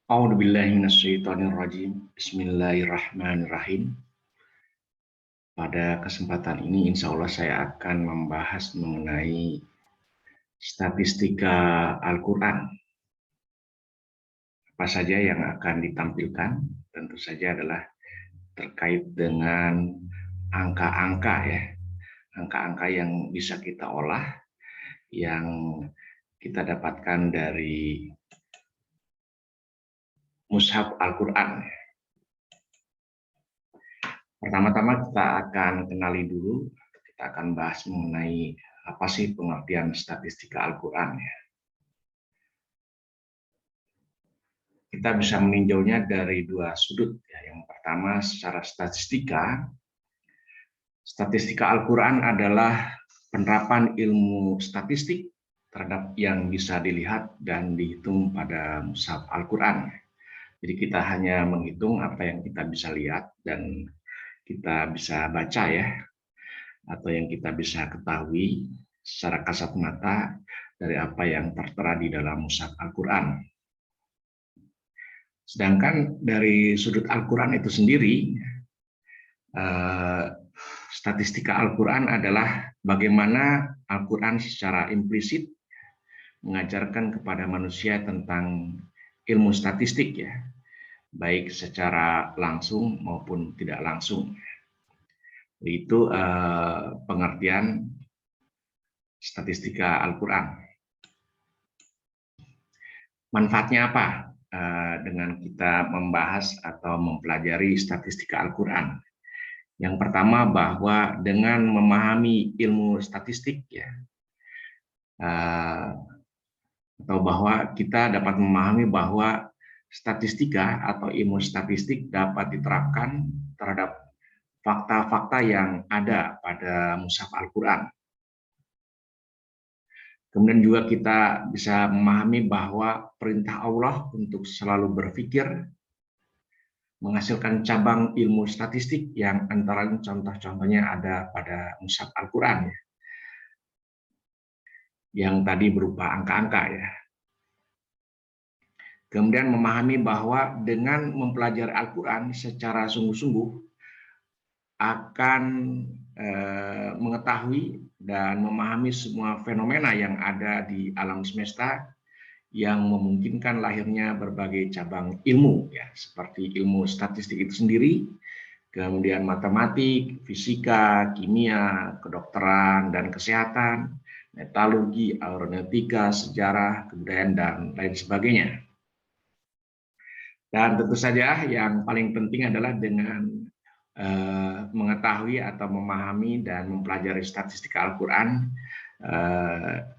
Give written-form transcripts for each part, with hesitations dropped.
A'udzubillahiminasyaitonirrajim. Bismillahirrahmanirrahim. Pada kesempatan ini, insya Allah saya akan membahas mengenai statistika Al-Quran. Apa saja yang akan ditampilkan? Tentu saja adalah terkait dengan angka-angka ya. Angka-angka yang bisa kita olah, yang kita dapatkan dari Mushaf Al-Quran. Pertama-tama kita akan kenali dulu, kita akan bahas mengenai apa sih pengertian statistika Al-Quran. Kita bisa meninjaunya dari dua sudut. Yang pertama secara statistika Al-Quran adalah penerapan ilmu statistik terhadap yang bisa dilihat dan dihitung pada Mushaf Al-Quran. Jadi kita hanya menghitung apa yang kita bisa lihat dan kita bisa baca ya, atau yang kita bisa ketahui secara kasat mata dari apa yang tertera di dalam Mushaf Al-Quran. Sedangkan dari sudut Al-Quran itu sendiri, statistika Al-Quran adalah bagaimana Al-Quran secara implisit mengajarkan kepada manusia tentang ilmu statistik ya, baik secara langsung maupun tidak langsung. Itu pengertian statistika Al-Quran. Manfaatnya apa dengan kita membahas atau mempelajari statistika Al-Quran? Yang pertama, bahwa dengan memahami ilmu statistik ya, atau bahwa kita dapat memahami bahwa statistika atau ilmu statistik dapat diterapkan terhadap fakta-fakta yang ada pada Mushaf Al-Quran. Kemudian juga kita bisa memahami bahwa perintah Allah untuk selalu berpikir menghasilkan cabang ilmu statistik yang antara contoh-contohnya ada pada Mushaf Al-Quran ya, yang tadi berupa angka-angka ya. Kemudian memahami bahwa dengan mempelajari Al-Quran secara sungguh-sungguh akan mengetahui dan memahami semua fenomena yang ada di alam semesta yang memungkinkan lahirnya berbagai cabang ilmu ya, seperti ilmu statistik itu sendiri, kemudian matematik, fisika, kimia, kedokteran dan kesehatan, metalurgi, aeronautika, sejarah, kebudayaan dan lain sebagainya. Dan tentu saja yang paling penting adalah dengan mengetahui atau memahami dan mempelajari statistika Al-Quran,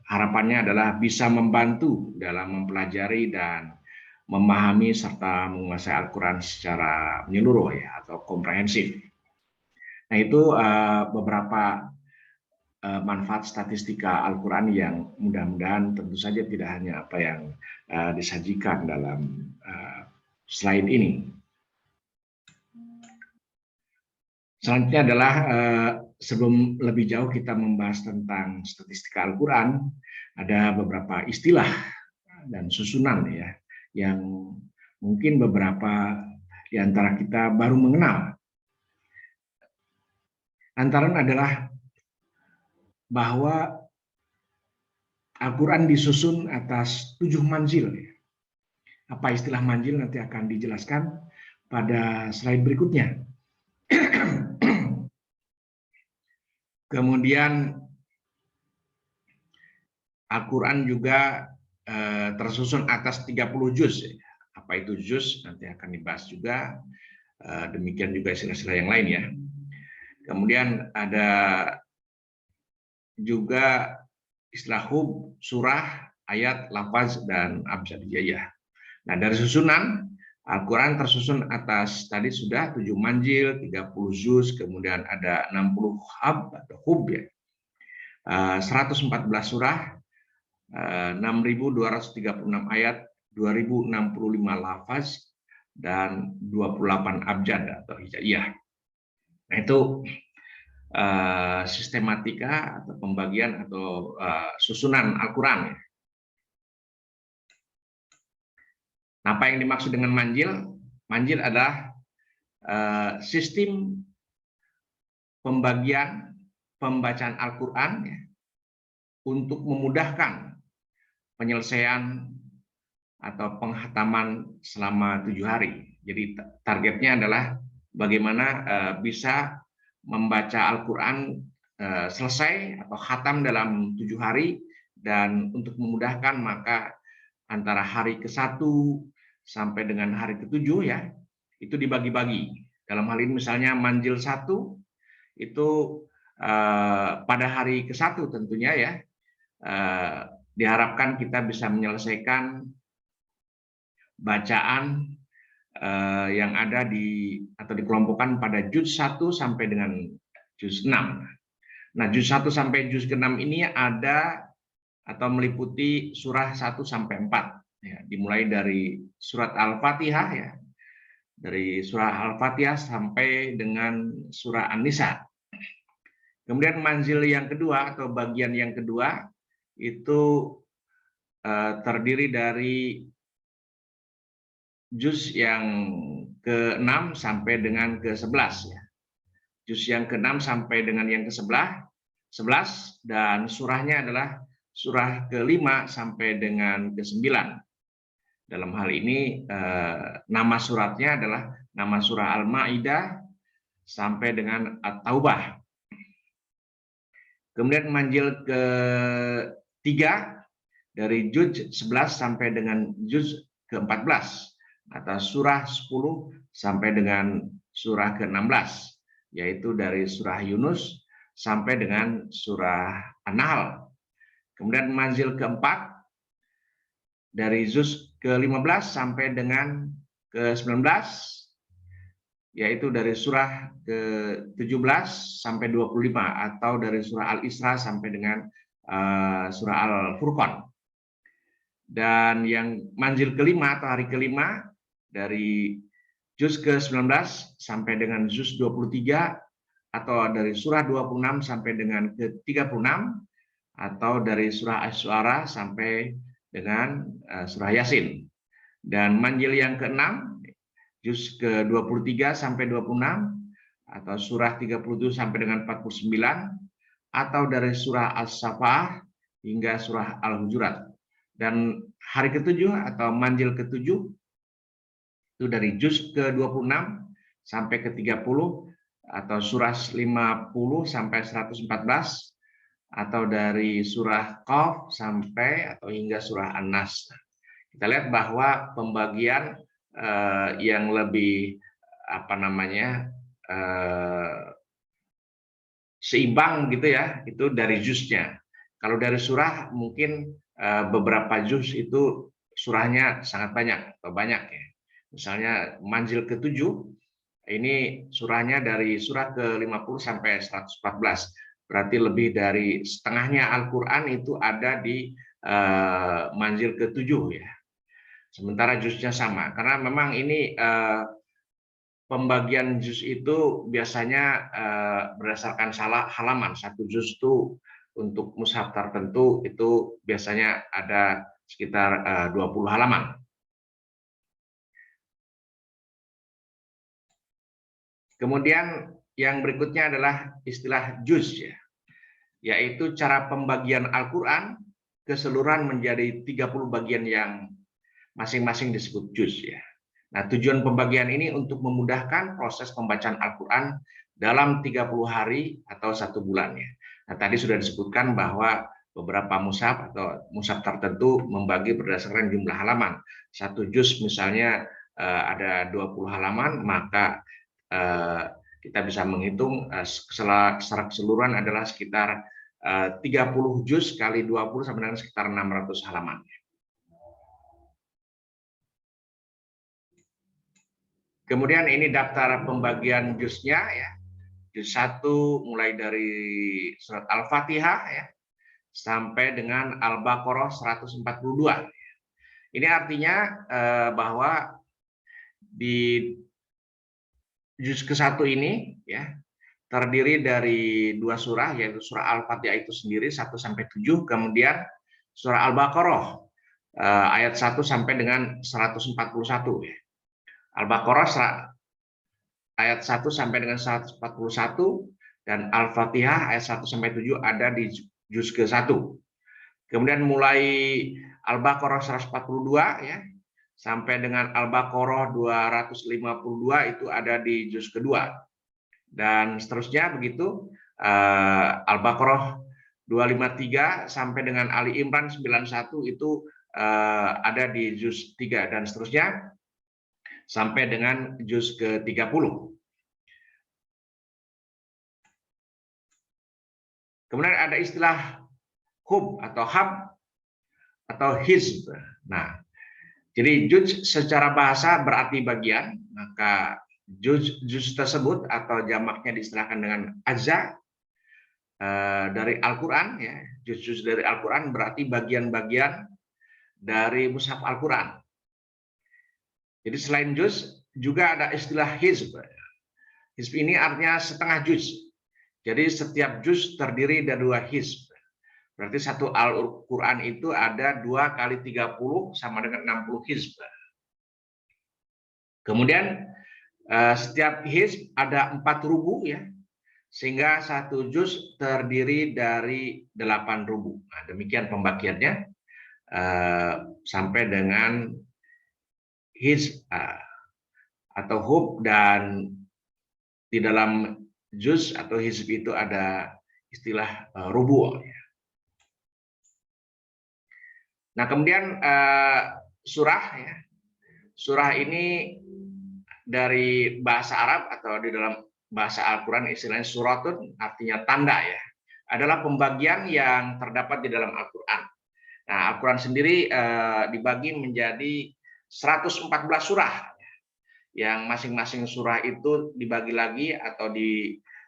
harapannya adalah bisa membantu dalam mempelajari dan memahami serta menguasai Al-Quran secara menyeluruh ya, atau komprehensif. Nah, itu beberapa manfaat statistika Al-Quran yang mudah-mudahan tentu saja tidak hanya apa yang disajikan dalam slide ini. Selanjutnya adalah sebelum lebih jauh kita membahas tentang statistika Al-Quran, ada beberapa istilah dan susunan ya yang mungkin beberapa di antara kita baru mengenal. Antara adalah bahwa Al-Quran disusun atas 7 manzil. Apa istilah manzil nanti akan dijelaskan pada slide berikutnya. Kemudian Al-Quran juga tersusun atas 30 juz. Apa itu juz? Nanti akan dibahas juga. Demikian juga istilah-istilah yang lain ya. Kemudian ada juga istilah hub, surah, ayat, lafaz, dan abjadiyah. Nah, dari susunan Al-Quran tersusun atas tadi sudah 7 manzil, 30 juz, kemudian ada 60 hub atau hub ya, 114 surah, 6.236 ayat, 2.065 lafaz, dan 28 abjad atau hijaiyah. Nah, itu sistematika atau pembagian atau susunan Al-Quran. Nah, apa yang dimaksud dengan manjil? Manjil adalah sistem pembagian pembacaan Al-Quran ya, untuk memudahkan penyelesaian atau penghataman selama 7 hari. Jadi targetnya adalah bagaimana bisa membaca Al-Quran selesai atau khatam dalam 7 hari, dan untuk memudahkan maka antara hari ke-1 sampai dengan hari ke-7 ya, itu dibagi-bagi. Dalam hal ini misalnya manjil 1 itu pada hari ke-1 tentunya ya, diharapkan kita bisa menyelesaikan bacaan yang ada atau dikelompokkan pada juz 1 sampai dengan juz 6. Nah, juz 1 sampai juz ke-6 ini ada atau meliputi surah 1 sampai 4 ya, dimulai dari surat Al-Fatihah ya. Dari surah Al-Fatihah sampai dengan surah An-Nisa. Kemudian manzil yang kedua atau bagian yang kedua itu terdiri dari juz yang ke-6 sampai dengan ke-11 ya. Juz yang ke-6 sampai dengan yang ke-11 dan surahnya adalah surah ke-5 sampai dengan ke-9. Dalam hal ini nama suratnya adalah nama surah Al-Maidah sampai dengan At-Taubah. Kemudian manjil ke-3 dari juz 11 sampai dengan juz ke-14 atau surah 10 sampai dengan surah ke-16, yaitu dari surah Yunus sampai dengan surah An-Nahl. Kemudian manzil ke-4 dari juz ke-15 sampai dengan ke-19, yaitu dari surah ke-17 sampai 25 atau dari surah Al-Isra sampai dengan surah Al-Furqan. Dan yang manzil kelima atau hari kelima dari juz ke-19 sampai dengan juz 23 atau dari surah 26 sampai dengan ke-36 atau dari surah Asy-Syu'ara sampai dengan surah Yasin. Dan manzil yang ke-6 juz ke-23 sampai 26 atau surah 37 sampai dengan 49 atau dari surah As-Saffah hingga surah Al-Hujurat. Dan hari ke-7 atau manzil ke-7 itu dari juz ke-26 sampai ke-30 atau surah 50 sampai 114 atau dari surah Qaf sampai atau hingga surah An-Nas. Kita lihat bahwa pembagian yang lebih seimbang gitu ya, itu dari juznya. Kalau dari surah mungkin beberapa juz itu surahnya sangat banyak atau banyak ya. Misalnya manzil ke-7 ini surahnya dari surah ke-50 sampai 114. Berarti lebih dari setengahnya Al-Qur'an itu ada di manzil ke-7 ya. Sementara juznya sama, karena memang ini pembagian juz itu biasanya berdasarkan halaman. Satu juz itu untuk mushaf tertentu itu biasanya ada sekitar 20 halaman. Kemudian yang berikutnya adalah istilah juz ya, yaitu cara pembagian Al-Qur'an keseluruhan menjadi 30 bagian yang masing-masing disebut juz ya. Nah, tujuan pembagian ini untuk memudahkan proses pembacaan Al-Qur'an dalam 30 hari atau 1 bulan ya. Nah, tadi sudah disebutkan bahwa beberapa mushaf atau mushaf tertentu membagi berdasarkan jumlah halaman. Satu juz misalnya ada 20 halaman, maka kita bisa menghitung secara keseluruhan adalah sekitar 30 juz kali 20 sama dengan sekitar 600 halaman. Kemudian ini daftar pembagian juznya ya. Juz 1 mulai dari surat Al-Fatihah ya sampai dengan Al-Baqarah 142. Ini artinya bahwa di juz ke-1 ini ya terdiri dari 2 surah, yaitu surah Al-Fatihah itu sendiri 1 sampai 7, kemudian surah Al-Baqarah ayat 1 sampai dengan 141 ya. Al-Baqarah ayat 1 sampai dengan 141 dan Al-Fatihah ayat 1 sampai 7 ada di juz ke-1. Kemudian mulai Al-Baqarah 142 ya sampai dengan Al-Baqarah 252 itu ada di juz kedua. Dan seterusnya begitu, Al-Baqarah 253 sampai dengan Ali Imran 91 itu ada di juz 3 dan seterusnya sampai dengan juz ke-30. Kemudian ada istilah hub atau hizb. Nah, jadi juz secara bahasa berarti bagian, maka juz tersebut atau jamaknya diistilahkan dengan ajza dari Al-Quran ya. Juz dari Al-Quran berarti bagian-bagian dari mushaf Al-Quran. Jadi selain juz juga ada istilah hizb. Hizb ini artinya setengah juz. Jadi setiap juz terdiri dari 2 hizb. Berarti satu Al-Quran itu ada 2 kali 30 sama dengan 60 hizb. Kemudian setiap hizb ada 4 rubu ya. Sehingga satu juz terdiri dari 8 rubu. Nah, demikian pembagiannya sampai dengan hizb atau hub, dan di dalam juz atau hizb itu ada istilah rubu. Nah, kemudian surah ya. Surah ini dari bahasa Arab atau di dalam bahasa Al-Quran istilahnya suratun, artinya tanda ya. Adalah pembagian yang terdapat di dalam Al-Quran. Nah, Al-Quran sendiri dibagi menjadi 114 surah. Yang masing-masing surah itu dibagi lagi atau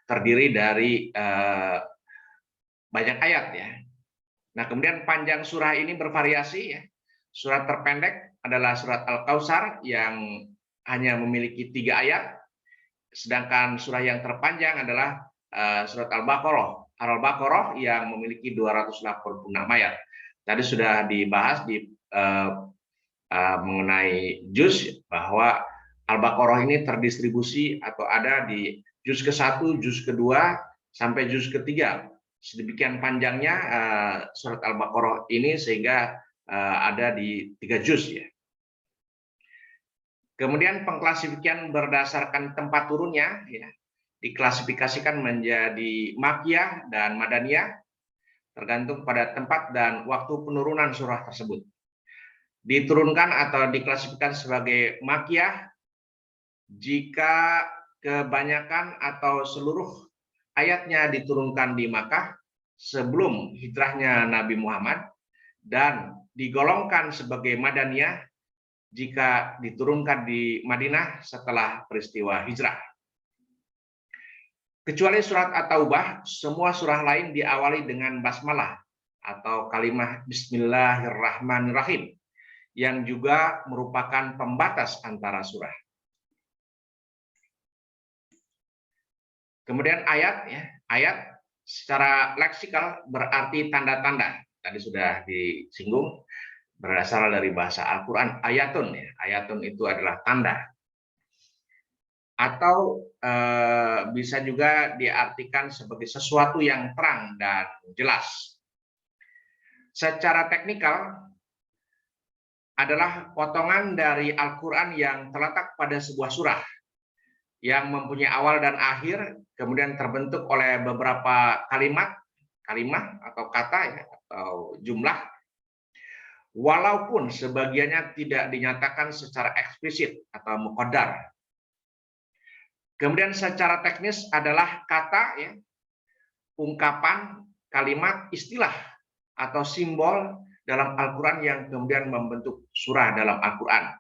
terdiri dari banyak ayat ya. Nah, kemudian panjang surah ini bervariasi ya. Surat terpendek adalah surat Al-Kautsar yang hanya memiliki 3 ayat. Sedangkan surah yang terpanjang adalah surat Al-Baqarah yang memiliki 286 ayat. Tadi sudah dibahas mengenai juz bahwa Al-Baqarah ini terdistribusi atau ada di juz ke-1, juz kedua sampai juz ketiga. Sedemikian panjangnya surat Al-Baqarah ini sehingga ada di 3 juz ya. Kemudian pengklasifikasian berdasarkan tempat turunnya ya, diklasifikasikan menjadi Makkiyah dan Madaniyah tergantung pada tempat dan waktu penurunan surah tersebut. Diturunkan atau diklasifikasikan sebagai Makkiyah jika kebanyakan atau seluruh ayatnya diturunkan di Makkah sebelum hijrahnya Nabi Muhammad, dan digolongkan sebagai Madaniyah jika diturunkan di Madinah setelah peristiwa hijrah. Kecuali surat At-Taubah, semua surah lain diawali dengan basmalah atau kalimat Bismillahirrahmanirrahim yang juga merupakan pembatas antara surah. Kemudian ayat ya, ayat secara leksikal berarti tanda-tanda. Tadi sudah disinggung berdasar dari bahasa Al-Quran, ayatun ya. Ayatun itu adalah tanda. Atau bisa juga diartikan sebagai sesuatu yang terang dan jelas. Secara teknikal adalah potongan dari Al-Quran yang terletak pada sebuah surah yang mempunyai awal dan akhir, kemudian terbentuk oleh beberapa kalimat atau kata ya, atau jumlah, walaupun sebagiannya tidak dinyatakan secara eksplisit atau muqaddar. Kemudian secara teknis adalah kata ya, ungkapan, kalimat, istilah atau simbol dalam Al-Quran yang kemudian membentuk surah dalam Al-Quran.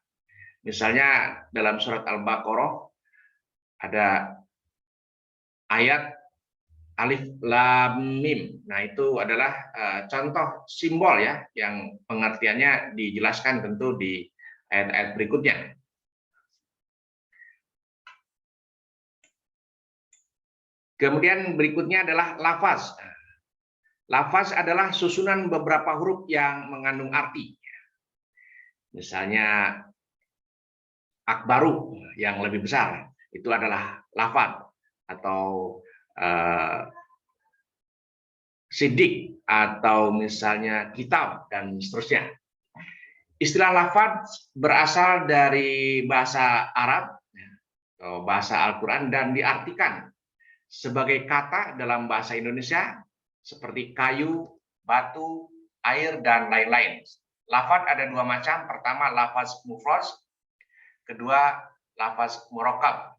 Misalnya dalam surat Al-Baqarah ada ayat Alif Lam Mim. Nah, itu adalah contoh simbol ya, yang pengertiannya dijelaskan tentu di ayat-ayat berikutnya. Kemudian berikutnya adalah lafaz. Lafaz adalah susunan beberapa huruf yang mengandung arti. Misalnya akbaru yang lebih besar, itu adalah lafadz, atau sidik, atau misalnya kitab, dan seterusnya. Istilah lafadz berasal dari bahasa Arab atau bahasa Al-Quran dan diartikan sebagai kata dalam bahasa Indonesia seperti kayu, batu, air, dan lain-lain. Lafadz ada dua macam. Pertama, lafadz mufrad. Kedua, lafadz murakkab.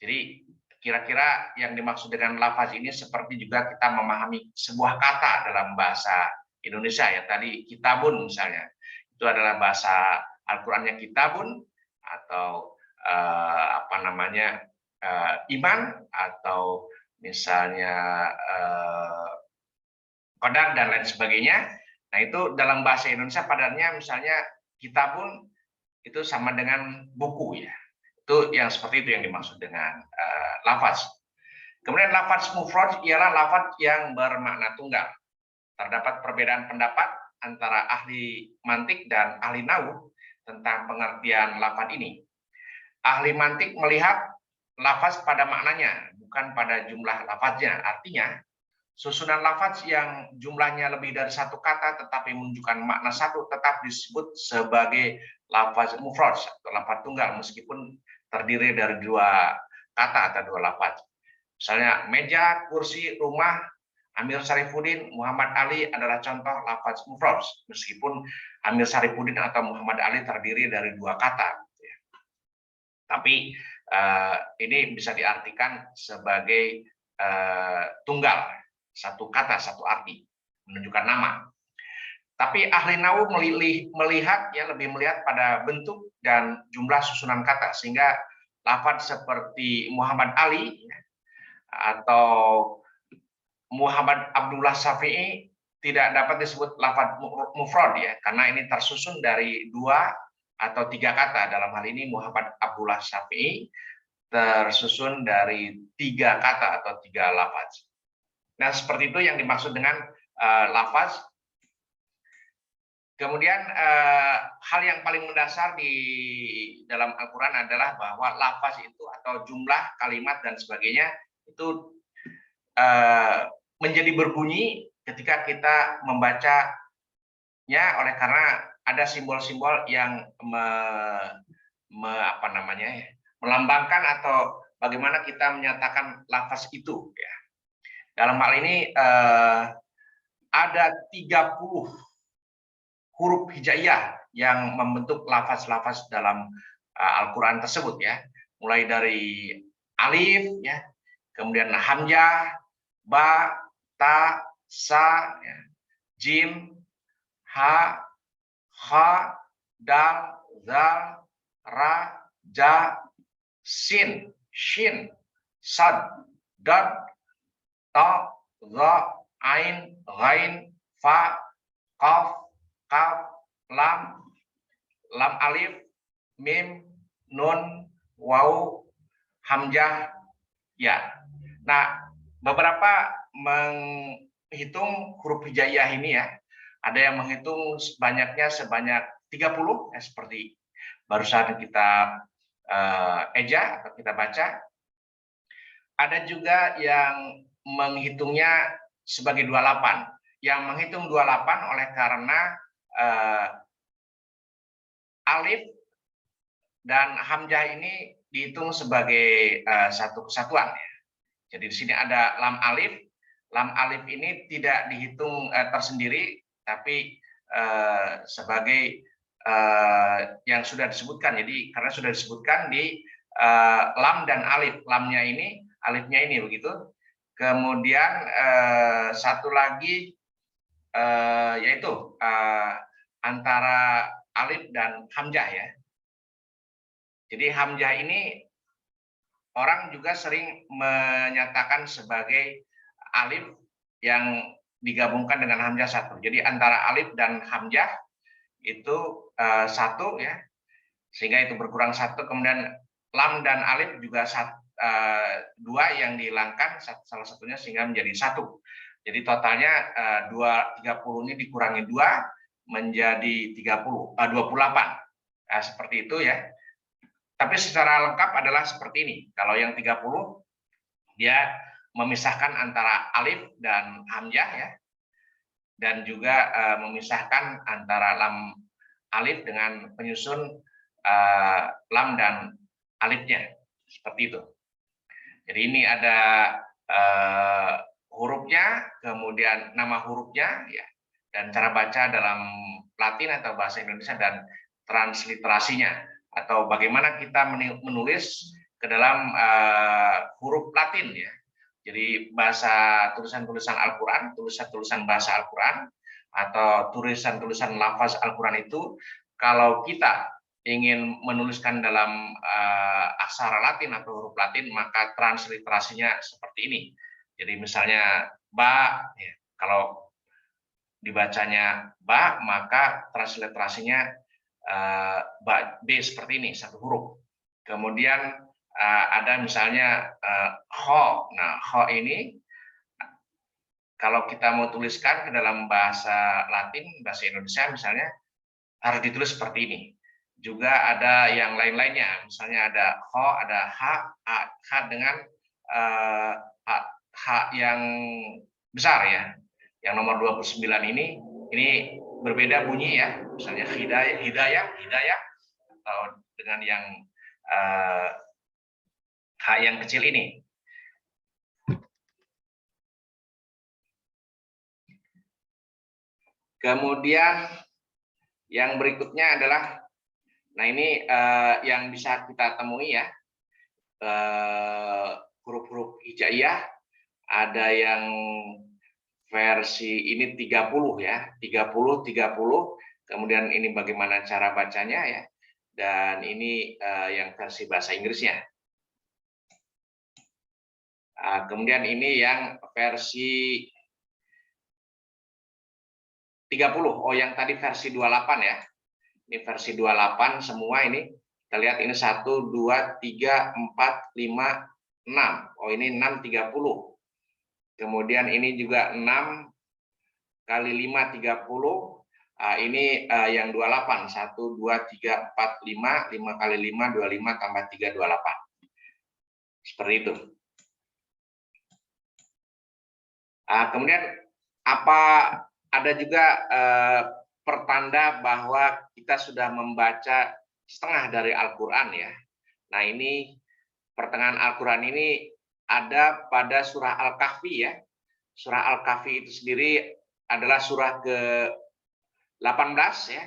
Jadi kira-kira yang dimaksud dengan lafadz ini seperti juga kita memahami sebuah kata dalam bahasa Indonesia ya. Tadi kitabun misalnya, itu adalah bahasa Al-Qur'annya kitabun, atau iman, atau misalnya qadar dan lain sebagainya. Nah, itu dalam bahasa Indonesia padannya misalnya kitabun itu sama dengan buku ya. Itu yang seperti itu yang dimaksud dengan lafadz. Kemudian lafadz mufrad ialah lafadz yang bermakna tunggal. Terdapat perbedaan pendapat antara ahli mantik dan ahli nahwu tentang pengertian lafadz ini. Ahli mantik melihat lafadz pada maknanya, bukan pada jumlah lafadznya. Artinya, susunan lafadz yang jumlahnya lebih dari satu kata tetapi menunjukkan makna satu tetap disebut sebagai lafadz mufrad atau lafadz tunggal meskipun terdiri dari dua kata atau dua lafadz. Misalnya meja, kursi, rumah, Amir Syarifuddin, Muhammad Ali adalah contoh lafadz mufrad meskipun Amir Syarifuddin atau Muhammad Ali terdiri dari dua kata. Tapi ini bisa diartikan sebagai tunggal, satu kata, satu arti, menunjukkan nama. Tapi ahli nahwu lebih melihat pada bentuk dan jumlah susunan kata, sehingga lafadz seperti Muhammad Ali atau Muhammad Abdullah Syafi'i tidak dapat disebut lafadz mufrad ya, karena ini tersusun dari dua atau tiga kata. Dalam hal ini Muhammad Abdullah Syafi'i tersusun dari tiga kata atau tiga lafadz. Nah, seperti itu yang dimaksud dengan lafadz. Kemudian hal yang paling mendasar di dalam Al-Quran adalah bahwa lafadz itu atau jumlah kalimat dan sebagainya itu menjadi berbunyi ketika kita membacanya, oleh karena ada simbol-simbol yang melambangkan atau bagaimana kita menyatakan lafaz itu ya. Dalam hal ini ada 30 huruf hijaiyah yang membentuk lafaz-lafaz dalam Al-Qur'an tersebut ya. Mulai dari alif ya, kemudian hamzah, ba, ta, sa ya, jim, ha, kha, dal, zal, ra, ja, sin, shin, sad, dad, ta, za, ain, ghain, fa, qaf, kaf, lam, lam alif, mim, nun, waw, hamzah, ya. Nah, beberapa menghitung huruf hijaiyah ini ya. Ada yang menghitung sebanyak 30 ya, seperti barusan kita eja atau kita baca. Ada juga yang menghitungnya sebagai 28. Yang menghitung 28 oleh karena alif dan hamzah ini dihitung sebagai satu kesatuan ya. Jadi di sini ada lam alif. Lam alif ini tidak dihitung tersendiri, tapi sebagai yang sudah disebutkan. Jadi karena sudah disebutkan di lam dan alif, lamnya ini, alifnya ini begitu. Kemudian satu lagi yaitu antara alif dan hamzah ya. Jadi hamzah ini orang juga sering menyatakan sebagai alif yang digabungkan dengan hamzah satu. Jadi antara alif dan hamzah itu satu ya, sehingga itu berkurang satu. Kemudian lam dan alif juga dua yang dihilangkan salah satunya sehingga menjadi satu. Jadi totalnya 30 ini dikurangi 2 menjadi 28. Nah, seperti itu ya. Tapi secara lengkap adalah seperti ini. Kalau yang 30 dia memisahkan antara alif dan hamzah ya. Dan juga memisahkan antara lam alif dengan penyusun lam dan alifnya. Seperti itu. Jadi ini ada hurufnya, kemudian nama hurufnya ya, dan cara baca dalam Latin atau bahasa Indonesia dan transliterasinya atau bagaimana kita menulis ke dalam huruf Latin ya. Jadi bahasa tulisan-tulisan Al-Qur'an, tulisan-tulisan bahasa Al-Qur'an atau tulisan-tulisan lafaz Al-Qur'an itu kalau kita ingin menuliskan dalam aksara Latin atau huruf Latin maka transliterasinya seperti ini. Jadi misalnya ba ya, kalau dibacanya ba maka transliterasinya ba b seperti ini satu huruf. Kemudian ada misalnya ho. Nah, ho ini kalau kita mau tuliskan ke dalam bahasa Latin, bahasa Indonesia misalnya harus ditulis seperti ini. Juga ada yang lain-lainnya, misalnya ada ho, ada h dengan h yang besar ya. Yang nomor 29 ini berbeda bunyi ya. Misalnya hidayah atau dengan yang h yang kecil ini. Kemudian yang berikutnya adalah, nah ini yang bisa kita temui ya, huruf-huruf hijaiyah, ada yang versi ini 30 ya, 30, kemudian ini bagaimana cara bacanya ya, dan ini yang versi bahasa Inggrisnya. Kemudian ini yang versi 30. Oh, yang tadi versi 28 ya. Ini versi 28 semua ini. Kita lihat ini 1, 2, 3, 4, 5, 6. Oh, ini 6, 30. Kemudian ini juga 6 kali 5, 30. Ini yang 28. 1, 2, 3, 4, 5. 5 kali 5, 25 tambah 3, 28. Seperti itu. Kemudian ada juga pertanda bahwa kita sudah membaca setengah dari Al-Quran ya. Nah ini pertengahan Al-Quran ini ada pada surah Al-Kahfi ya. Surah Al-Kahfi itu sendiri adalah surah ke-18 ya.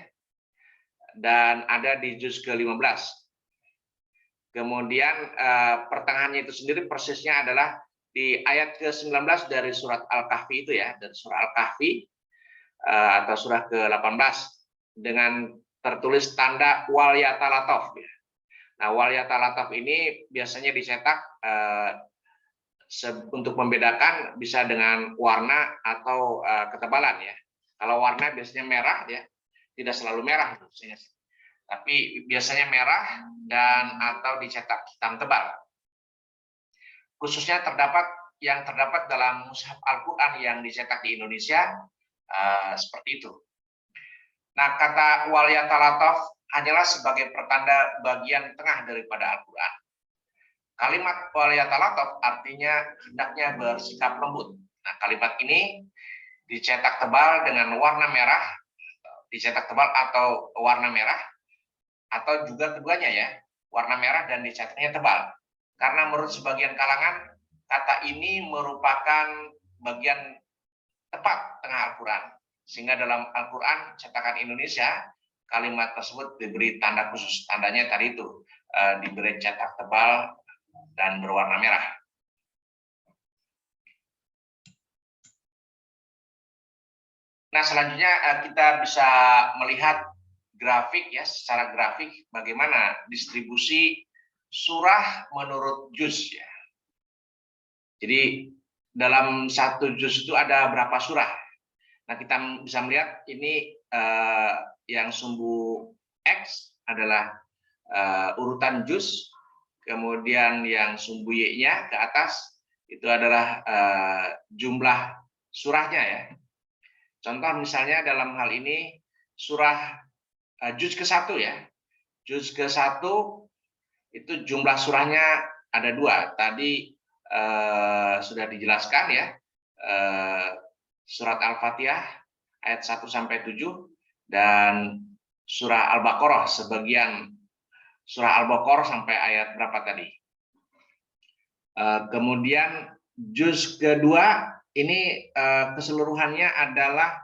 Dan ada di juz ke-15. Kemudian pertengahannya itu sendiri persisnya adalah di ayat ke-19 dari surat Al-Kahfi itu ya. Dari surah Al-Kahfi atau surah ke-18 dengan tertulis tanda wal yatalataf. Nah, wal yatalataf ini biasanya dicetak untuk membedakan bisa dengan warna atau ketebalan ya. Kalau warna biasanya merah ya, tidak selalu merah biasanya. Tapi biasanya merah dan atau dicetak hitam tebal. Khususnya yang terdapat dalam mushaf Al-Qur'an yang dicetak di Indonesia seperti itu. Nah, kata wal yatalataf hanyalah sebagai pertanda bagian tengah daripada Al-Qur'an. Kalimat wal yatalataf artinya hendaknya bersikap lembut. Nah, kalimat ini dicetak tebal dengan warna merah, dicetak tebal atau warna merah, atau juga keduanya ya, warna merah dan dicetaknya tebal. Karena menurut sebagian kalangan, kata ini merupakan bagian tepat tengah Al-Quran. Sehingga dalam Al-Quran cetakan Indonesia, kalimat tersebut diberi tanda khusus. Tandanya tadi itu, diberi cetak tebal dan berwarna merah. Nah, selanjutnya kita bisa melihat grafik ya, secara grafik bagaimana distribusi surah menurut juz ya. Jadi dalam satu juz itu ada berapa surah? Nah, kita bisa melihat ini yang sumbu X adalah urutan juz, kemudian yang sumbu Y-nya ke atas itu adalah jumlah surahnya ya. Contoh misalnya dalam hal ini surah juz ke-1 ya. Juz ke-1 itu jumlah surahnya ada 2. Tadi sudah dijelaskan ya. Surat Al-Fatihah ayat 1 sampai 7 dan surah Al-Baqarah sebagian surah Al-Baqarah sampai ayat berapa tadi. Kemudian juz kedua ini keseluruhannya adalah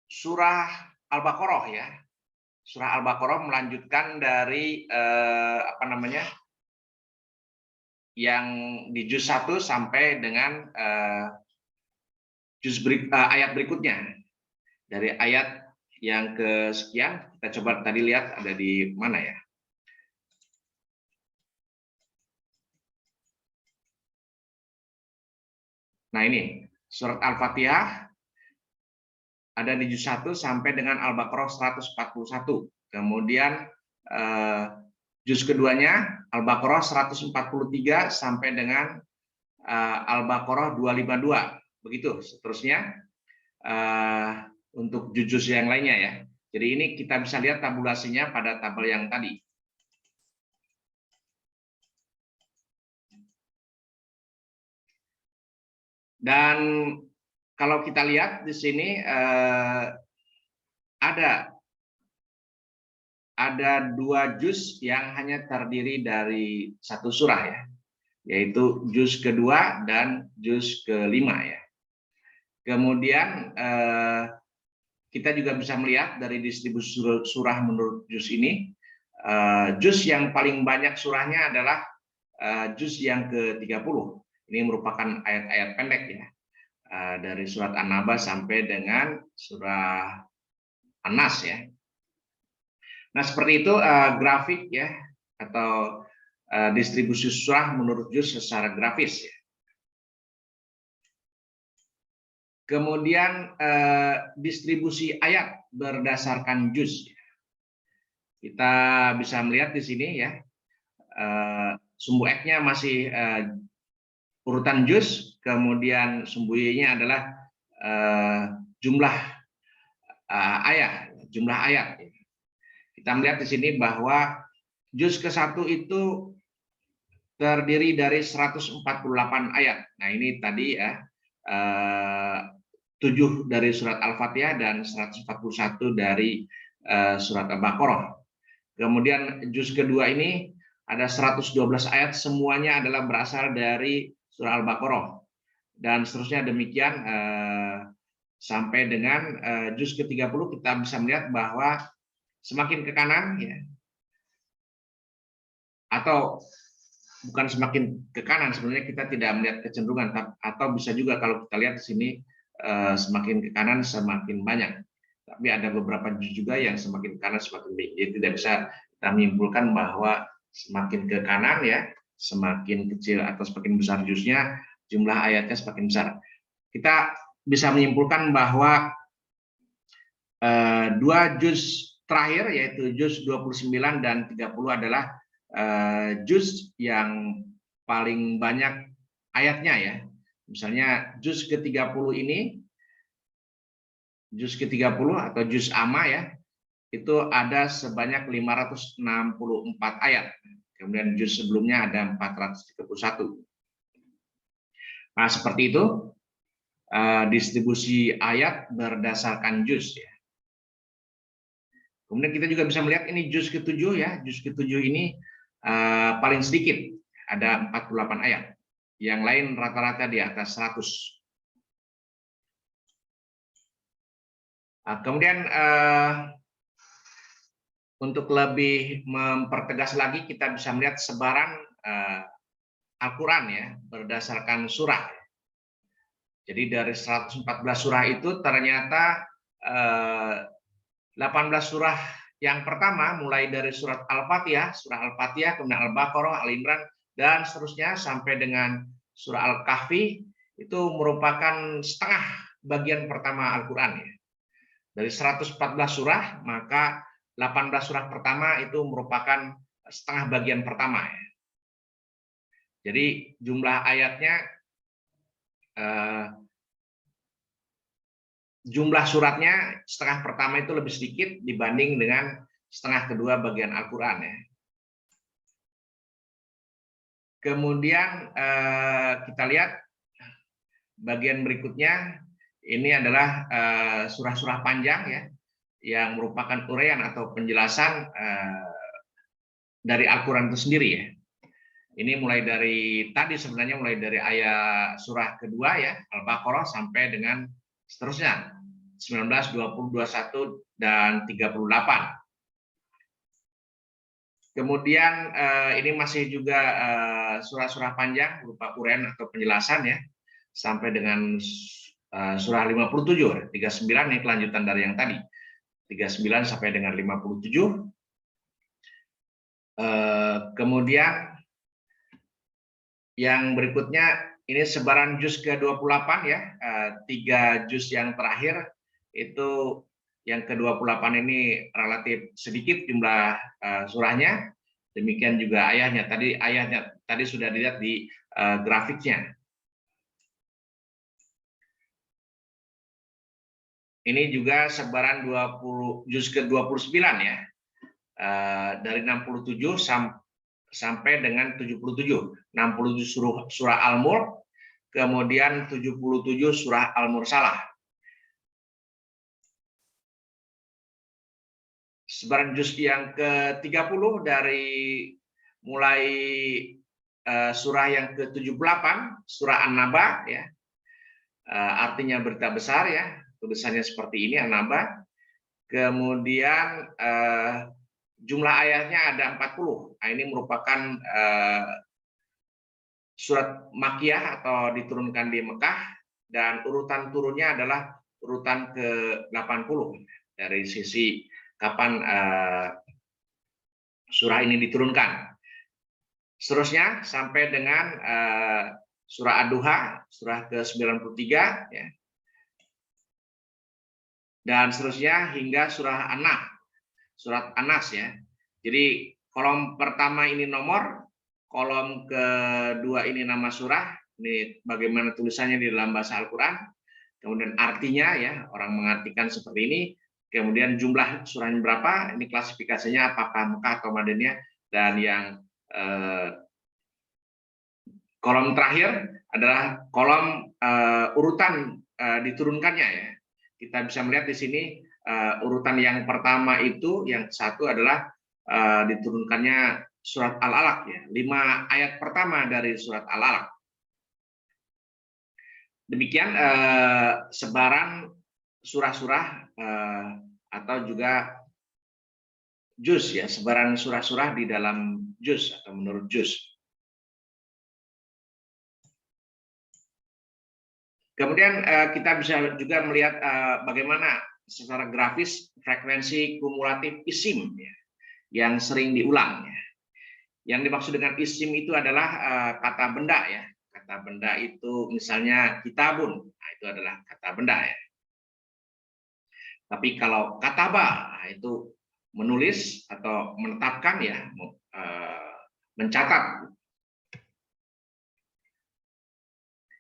surah Al-Baqarah ya. Surah Al-Baqarah melanjutkan dari yang di juz 1 sampai dengan ayat berikutnya. Dari ayat yang kesekian, kita coba tadi lihat ada di mana ya. Nah ini, surat Al-Fatihah ada di juz 1 sampai dengan Al-Baqarah 141. Kemudian juz keduanya Al-Baqarah 143 sampai dengan Al-Baqarah 252. Begitu seterusnya untuk juz yang lainnya ya. Jadi ini kita bisa lihat tabulasinya pada tabel yang tadi. Dan kalau kita lihat di sini ada 2 juz yang hanya terdiri dari 1 surah ya, yaitu juz kedua dan juz kelima ya. Kemudian kita juga bisa melihat dari distribusi surah menurut juz ini, juz yang paling banyak surahnya adalah juz yang ke-30. Ini merupakan ayat-ayat pendek ya, dari surat An-Naba sampai dengan surah An-Nas ya. Nah seperti itu grafik ya, atau distribusi surah menurut juz secara grafis ya. Kemudian distribusi ayat berdasarkan juz. Kita bisa melihat di sini ya, sumbu X-nya masih urutan juz, kemudian sumbu Y-nya adalah jumlah ayat. Kita melihat di sini bahwa juz ke-1 itu terdiri dari 148 ayat. Nah ini tadi ya, 7 dari surat Al-Fatihah dan 141 dari surat Al-Baqarah. Kemudian juz kedua ini ada 112 ayat, semuanya adalah berasal dari surah Al-Baqarah. Dan seterusnya demikian sampai dengan juz ke-30 kita bisa melihat bahwa semakin ke kanan ya, atau bukan semakin ke kanan, sebenarnya kita tidak melihat kecenderungan, atau bisa juga kalau kita lihat di sini semakin ke kanan semakin banyak. Tapi ada beberapa juz juga yang semakin ke kanan semakin banyak. Jadi tidak bisa kita menyimpulkan bahwa semakin ke kanan ya, semakin kecil atau semakin besar juznya, jumlah ayatnya semakin besar. Kita bisa menyimpulkan bahwa 2 juz terakhir yaitu juz 29 dan 30 adalah juz yang paling banyak ayatnya ya. Misalnya juz ke-30 ini, juz ke-30 atau juz amma ya, itu ada sebanyak 564 ayat. Kemudian juz sebelumnya ada 431. Nah, seperti itu distribusi ayat berdasarkan juz ya. Kemudian kita juga bisa melihat ini juz ke-7 ya. Juz ke-7 ini paling sedikit, ada 48 ayat. Yang lain rata-rata di atas 100. Kemudian untuk lebih mempertegas lagi, kita bisa melihat sebaran Al-Quran ya, berdasarkan surah. Jadi dari 114 surah itu ternyata 18 surah yang pertama mulai dari surat Al-Fatihah, kemudian Al-Baqarah, Al-Imran, dan seterusnya sampai dengan surah Al-Kahfi itu merupakan setengah bagian pertama Al-Quran ya. Dari 114 surah, maka 18 surah pertama itu merupakan setengah bagian pertama ya. Jadi jumlah ayatnya jumlah suratnya setengah pertama itu lebih sedikit dibanding dengan setengah kedua bagian Al-Quran ya. Kemudian kita lihat bagian berikutnya, ini adalah surah-surah panjang ya, yang merupakan uraian atau penjelasan dari Al-Quran itu sendiri ya. Ini mulai dari tadi sebenarnya mulai dari ayat surah kedua ya, Al-Baqarah sampai dengan seterusnya 19, 20, 21 dan 38. Kemudian ini masih juga surah-surah panjang berupa uraian atau penjelasan ya, sampai dengan surah 57, 39 ini kelanjutan dari yang tadi. 39 sampai dengan 57. Kemudian yang berikutnya ini sebaran juz ke-28 ya, 3 juz yang terakhir itu yang ke-28 ini relatif sedikit jumlah surahnya, demikian juga ayatnya. Ayatnya tadi sudah dilihat di grafiknya. Ini juga sebaran 20 juz ke-29 ya, dari 67 sampai dengan 77. 67 surah Al-Mulk, kemudian 77 surah Al-Mursalah. Sebaran juz yang ke-30 dari mulai surah yang ke-78, surah An-Naba ya, artinya berita besar ya, tulisannya seperti ini An-Naba. Kemudian jumlah ayatnya ada 40. Nah, ini merupakan surat Makkiyah atau diturunkan di Mekah, dan urutan turunnya adalah urutan ke-80 dari sisi kapan surah ini diturunkan. Seterusnya sampai dengan surah Ad-Duha, surah ke-93 ya. Dan seterusnya hingga surah An-Nas, surat An-Nas ya. Jadi kolom pertama ini nomor, kolom kedua ini nama surah, ini bagaimana tulisannya di dalam bahasa Al-Quran, kemudian artinya ya, orang mengartikan seperti ini, kemudian jumlah surahnya berapa, ini klasifikasinya apakah Mekah atau Madaniyah, dan yang kolom terakhir adalah kolom urutan diturunkannya ya. Kita bisa melihat di sini urutan yang pertama itu, yang satu adalah diturunkannya surat Al-Alaq ya, 5 ayat pertama dari surat Al-Alaq. Demikian sebaran surah-surah atau juga juz ya, sebaran surah-surah di dalam juz atau menurut juz. Kemudian kita bisa juga melihat bagaimana secara grafis frekuensi kumulatif isim ya, yang sering diulang ya. Yang dimaksud dengan isim itu adalah kata benda ya. Kata benda itu misalnya kitabun, nah itu adalah kata benda ya. Tapi kalau kataba, nah itu menulis atau menetapkan ya, mencatat.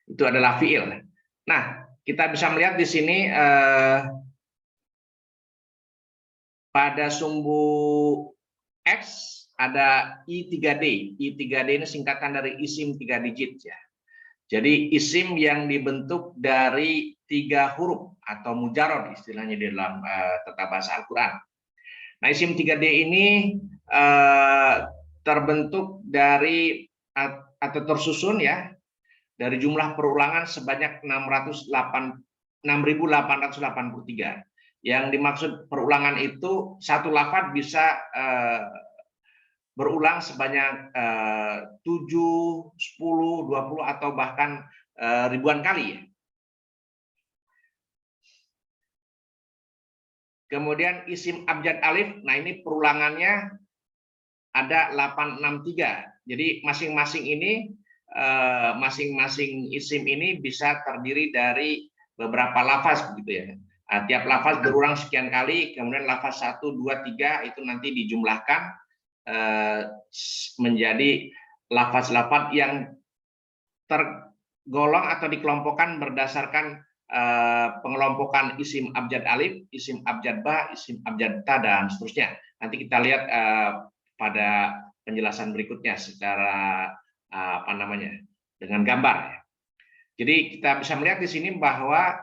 Itu adalah fiil. Nah, kita bisa melihat di sini pada sumbu X ada I3D. I3D ini singkatan dari isim 3 digit ya. Jadi isim yang dibentuk dari 3 huruf atau mujarrad istilahnya di dalam tata bahasa Al-Quran. Nah, isim 3D ini terbentuk dari atau tersusun ya dari jumlah perulangan sebanyak 6.883. Yang dimaksud perulangan itu satu lafaz bisa berulang sebanyak 7, 10, 20 atau bahkan ribuan kali. Kemudian isim abjad alif, nah ini perulangannya ada 863. Jadi masing-masing ini masing-masing isim ini bisa terdiri dari beberapa lafaz begitu ya. Nah, tiap lafaz berulang sekian kali, kemudian lafaz 1, 2, 3 itu nanti dijumlahkan menjadi lafaz-lafaz yang tergolong atau dikelompokkan berdasarkan pengelompokan isim abjad alif, isim abjad ba, isim abjad ta, dan seterusnya. Nanti kita lihat pada penjelasan berikutnya secara apa namanya, dengan gambar. Jadi kita bisa melihat di sini bahwa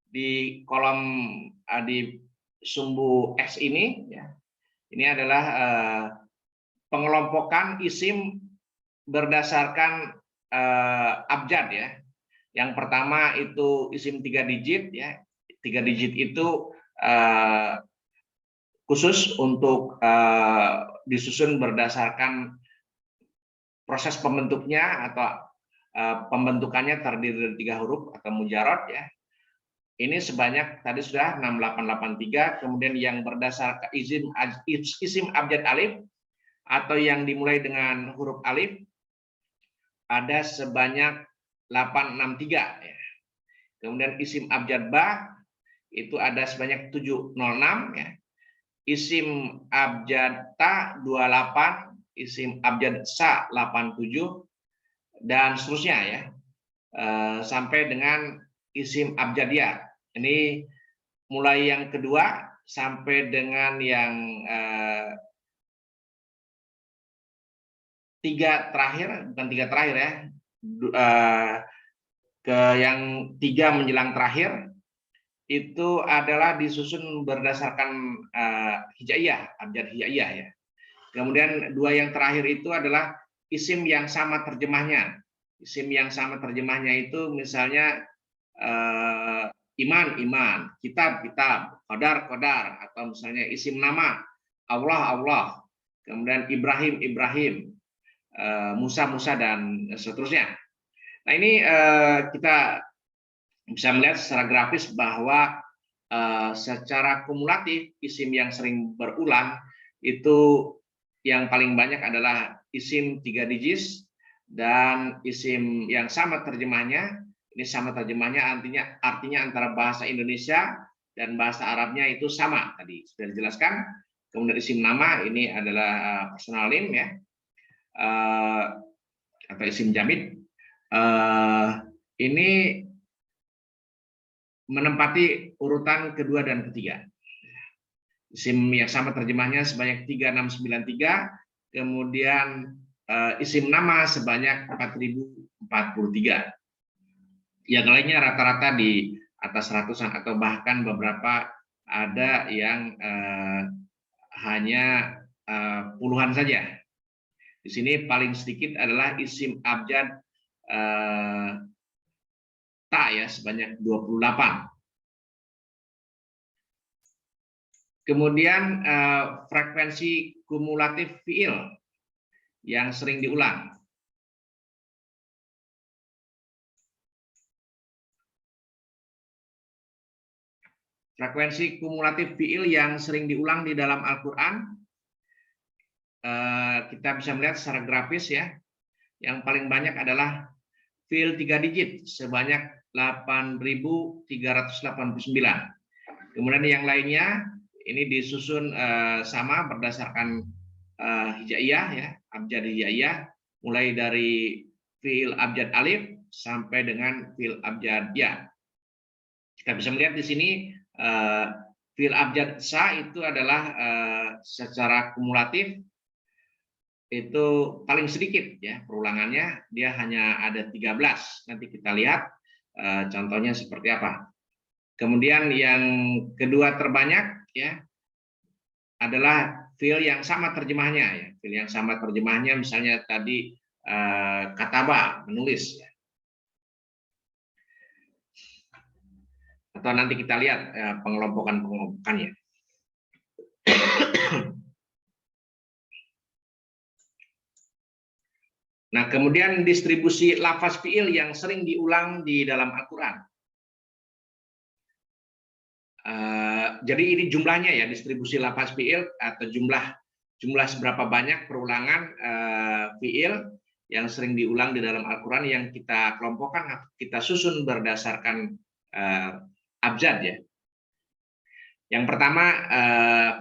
di kolom di sumbu X ini, ya, ini adalah pengelompokan isim berdasarkan abjad, ya. Yang pertama itu isim 3 digit, ya. 3 digit itu khusus untuk disusun berdasarkan proses pembentuknya atau pembentukannya terdiri dari 3 huruf atau mujarot, ya. Ini sebanyak tadi sudah 6883, kemudian yang berdasarkan isim abjad alif atau yang dimulai dengan huruf alif ada sebanyak 863, ya. Kemudian isim abjad ba itu ada sebanyak 706, ya. Isim abjad ta 28, isim abjad sa 87, dan seterusnya, ya, sampai dengan isim abjad ya. Ini mulai yang kedua sampai dengan yang tiga terakhir, bukan tiga terakhir, ya, ke yang 3 menjelang terakhir itu adalah disusun berdasarkan hijaiyah, abjad hijaiyah, ya. Kemudian 2 yang terakhir itu adalah isim yang sama terjemahnya. Isim yang sama terjemahnya itu misalnya iman, iman, kitab, kitab, qadar, qadar, atau misalnya isim nama Allah, Allah, kemudian Ibrahim, Ibrahim, Musa, Musa, dan seterusnya. Nah, ini kita bisa melihat secara grafis bahwa secara kumulatif isim yang sering berulang itu yang paling banyak adalah isim 3 digit, dan isim yang sama terjemahnya, ini sama terjemahnya artinya antara bahasa Indonesia dan bahasa Arabnya itu sama, tadi sudah dijelaskan. Kemudian isim nama ini adalah personal name, ya, atau isim jamid. Ini menempati urutan kedua dan ketiga. Isim yang sama terjemahnya sebanyak 3693, kemudian isim nama sebanyak 4043. Yang lainnya rata-rata di atas ratusan atau bahkan beberapa ada yang hanya puluhan saja. Di sini paling sedikit adalah isim abjad ta, ya, sebanyak 28. Kemudian frekuensi kumulatif fiil yang sering diulang. Frekuensi kumulatif fiil yang sering diulang di dalam Al-Quran, kita bisa melihat secara grafis, ya. Yang paling banyak adalah fiil 3 digit sebanyak 8.389. Kemudian yang lainnya ini disusun sama berdasarkan hijaiyah, ya, abjad hijaiyah, mulai dari fiil abjad alif sampai dengan fiil abjad ya. Kita bisa melihat di sini fiil abjad sa itu adalah secara kumulatif itu paling sedikit, ya, perulangannya, dia hanya ada 13. Nanti kita lihat contohnya seperti apa. Kemudian yang kedua terbanyak, ya, adalah fiil yang sama terjemahnya, ya. Fiil yang sama terjemahnya misalnya tadi kataba, menulis, ya. Atau nanti kita lihat pengelompokannya. Nah, kemudian distribusi lafaz fiil yang sering diulang di dalam Al-Quran. Jadi ini jumlahnya, ya, distribusi lafaz fiil atau jumlah seberapa banyak perulangan fiil yang sering diulang di dalam Al-Quran yang kita kelompokkan, kita susun berdasarkan abjad, ya. Yang pertama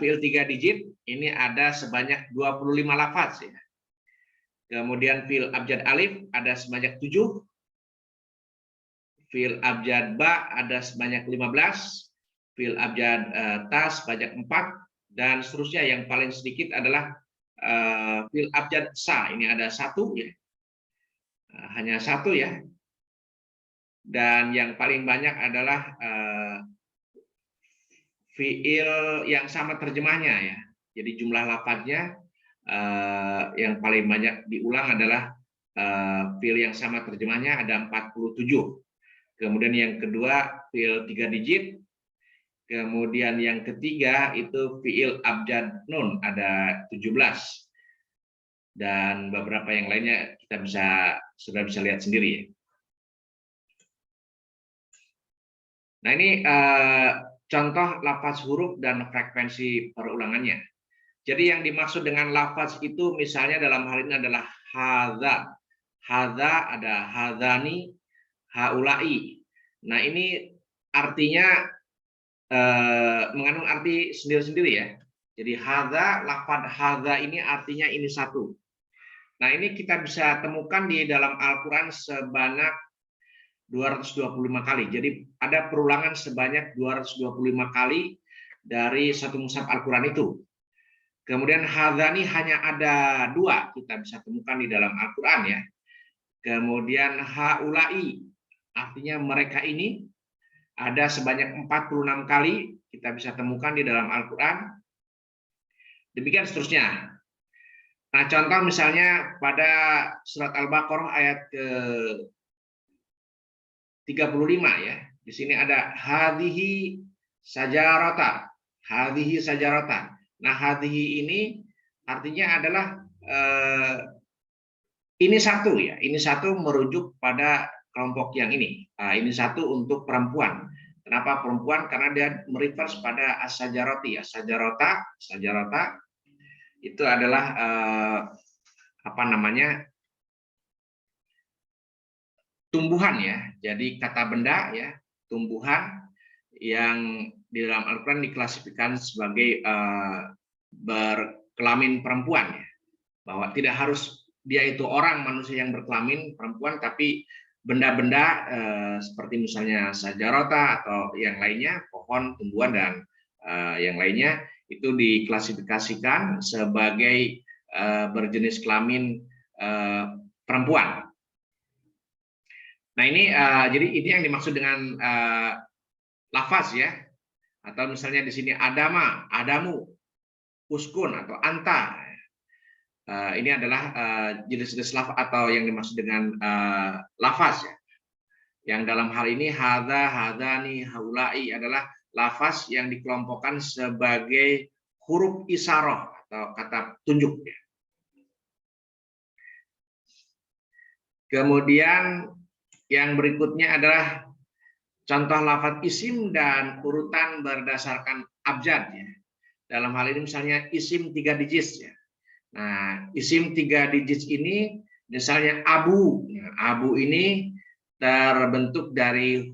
fiil 3 digit ini ada sebanyak 25 lafaz, ya. Kemudian fiil abjad alif ada sebanyak 7. fiil abjad ba ada sebanyak 15, fiil abjad ta sebanyak 4, dan seterusnya. Yang paling sedikit adalah fiil abjad sa, ini ada 1 ya, hanya 1 ya. Dan yang paling banyak adalah fiil yang sama terjemahnya ya. Jadi jumlah lafadznya yang paling banyak diulang adalah fiil yang sama terjemahnya ada 47. Kemudian yang kedua fiil 3 digit. Kemudian yang ketiga itu fiil abjad nun ada 17. Dan beberapa yang lainnya kita sudah bisa lihat sendiri ya. Nah, ini contoh lafaz huruf dan frekuensi perulangannya. Jadi yang dimaksud dengan lafaz itu misalnya dalam hal ini adalah hadza. Hadza ada hadzani, haulai. Nah, ini artinya mengandung arti sendiri-sendiri ya. Jadi hadza, lafaz hadza ini artinya ini satu. Nah, ini kita bisa temukan di dalam Al-Qur'an sebanyak 225 kali. Jadi ada perulangan sebanyak 225 kali dari satu mushaf Al-Qur'an itu. Kemudian hadzani hanya ada 2 kita bisa temukan di dalam Al-Qur'an ya. Kemudian haulai artinya mereka ini ada sebanyak 46 kali kita bisa temukan di dalam Al-Qur'an. Demikian seterusnya. Nah, contoh misalnya pada surat Al-Baqarah ayat ke 35 ya. Di sini ada hadhihi sajarata. Hadhihi sajarata. Nah, hadhihi ini artinya adalah ini satu ya. Ini satu merujuk pada kelompok yang ini. Ini satu untuk perempuan. Kenapa perempuan? Karena dia mereverse pada as-sajarati. As-sajarata, sajarata itu adalah apa namanya? Tumbuhan ya. Jadi kata benda ya, tumbuhan yang di dalam Al-Qur'an diklasifikasikan sebagai berkelamin perempuan ya. Bahwa tidak harus dia itu orang manusia yang berkelamin perempuan, tapi benda-benda seperti misalnya sajarota atau yang lainnya, pohon, tumbuhan dan yang lainnya itu diklasifikasikan sebagai berjenis kelamin perempuan. Nah, ini jadi ini yang dimaksud dengan lafaz ya. Atau misalnya di sini adama, adamu, uskun atau anta. Ini adalah jenis-jenis lafaz atau yang dimaksud dengan lafaz ya. Yang dalam hal ini hadza, hadzani, haulai adalah lafaz yang dikelompokkan sebagai huruf isyarah atau kata tunjuk ya. Kemudian yang berikutnya adalah contoh lafaz isim dan urutan berdasarkan abjad ya. Dalam hal ini misalnya isim 3 digit ya. Nah, isim 3 digit ini misalnya abu. Nah, abu ini terbentuk dari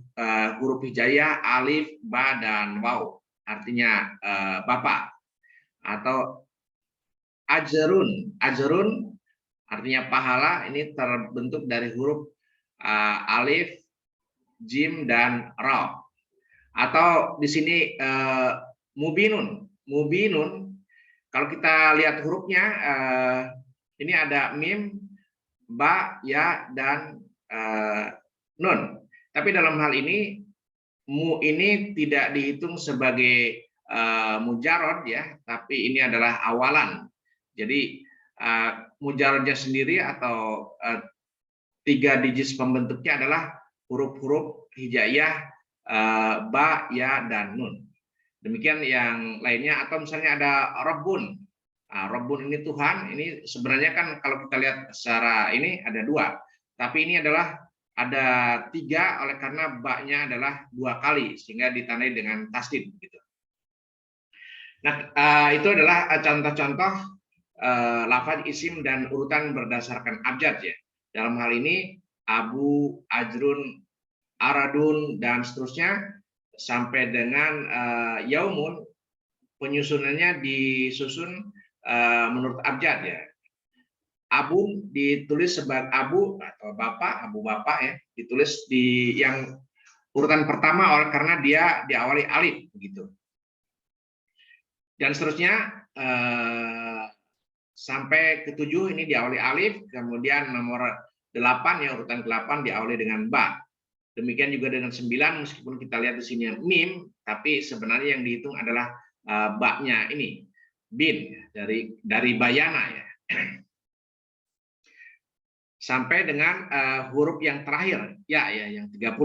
huruf hijaiyah alif, ba dan waw. Artinya bapak. Atau ajrun. Ajrun artinya pahala, ini terbentuk dari huruf alif, jim dan ra. Atau di sini mubinun. Mubinun kalau kita lihat hurufnya ini ada mim, ba, ya dan nun. Tapi dalam hal ini mu ini tidak dihitung sebagai mujarad ya, tapi ini adalah awalan. Jadi mujaradnya sendiri atau 3 digit pembentuknya adalah huruf-huruf hijaiyah ba, ya dan nun. Demikian yang lainnya. Atau misalnya ada Rabbun. Rabbun ini Tuhan. Ini sebenarnya kan kalau kita lihat secara ini ada 2, tapi ini adalah ada 3 oleh karena ba-nya adalah 2 kali sehingga ditandai dengan tasdid gitu. Nah, itu adalah contoh-contoh lafaz isim dan urutan berdasarkan abjad ya. Dalam hal ini abu, ajrun, aradun dan seterusnya sampai dengan yaumun, penyusunannya disusun menurut abjad ya. Abu ditulis sebagai abu atau bapak, abu bapak ya, ditulis di yang Urutan pertama karena dia diawali alif begitu. Dan seterusnya sampai ke-7 ini diawali alif, kemudian nomor 8 ya urutan ke-8 diawali dengan ba. Demikian juga dengan 9 meskipun kita lihat di sini mim, tapi sebenarnya yang dihitung adalah ba-nya ini bin dari bayana ya. Sampai dengan huruf yang terakhir ya yang 30.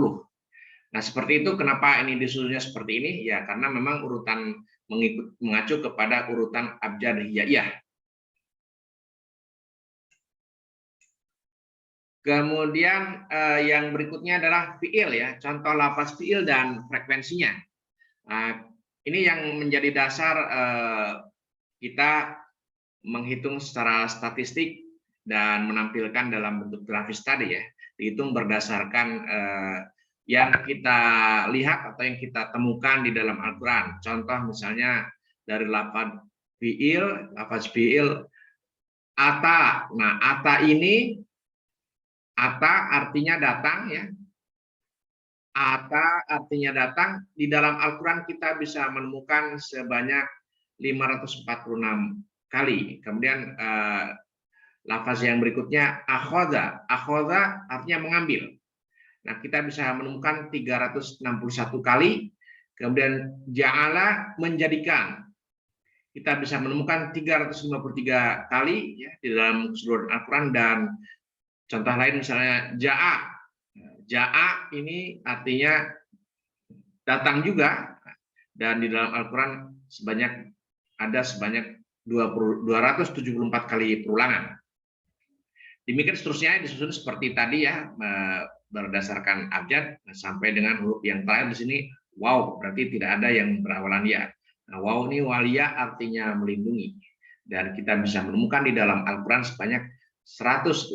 Nah, seperti itu kenapa ini disusunnya seperti ini? Ya, karena memang urutan mengacu kepada urutan abjad hijaiyah. Kemudian yang berikutnya adalah fiil ya, contoh lafaz fiil dan frekuensinya. Ini yang menjadi dasar kita menghitung secara statistik dan menampilkan dalam bentuk grafis tadi ya. Dihitung berdasarkan yang kita lihat atau yang kita temukan di dalam Al-Quran. Contoh misalnya dari lafaz fiil, ata. Nah, ata ini, ata artinya datang ya. Ata artinya datang. Di dalam Al-Quran kita bisa menemukan sebanyak 546 kali. Kemudian lafaz yang berikutnya akhoda. Akhoda artinya mengambil. Nah, kita bisa menemukan 361 kali. Kemudian ja'ala menjadikan. Kita bisa menemukan 353 kali ya, di dalam keseluruhan Al-Quran. Dan contoh lain misalnya ja'a. Ja'a ini artinya datang juga. Dan di dalam Al-Quran ada sebanyak 274 kali perulangan. Demikian seterusnya disusun seperti tadi ya, berdasarkan abjad sampai dengan huruf yang terakhir di sini waw, berarti tidak ada yang berawalan ya. Nah, waw ini walia artinya melindungi, dan kita bisa menemukan di dalam Al-Quran sebanyak 118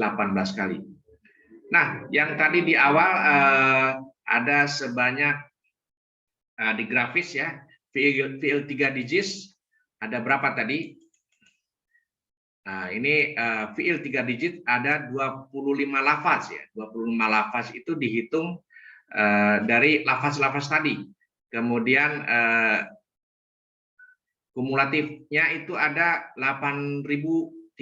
kali. Nah, yang tadi di awal ada sebanyak di grafis ya, fiil 3 digit ada berapa tadi? Nah, ini fiil 3 digit ada 25 lafaz ya. 25 lafaz itu dihitung dari lafaz-lafaz tadi. Kemudian kumulatifnya itu ada 8.389.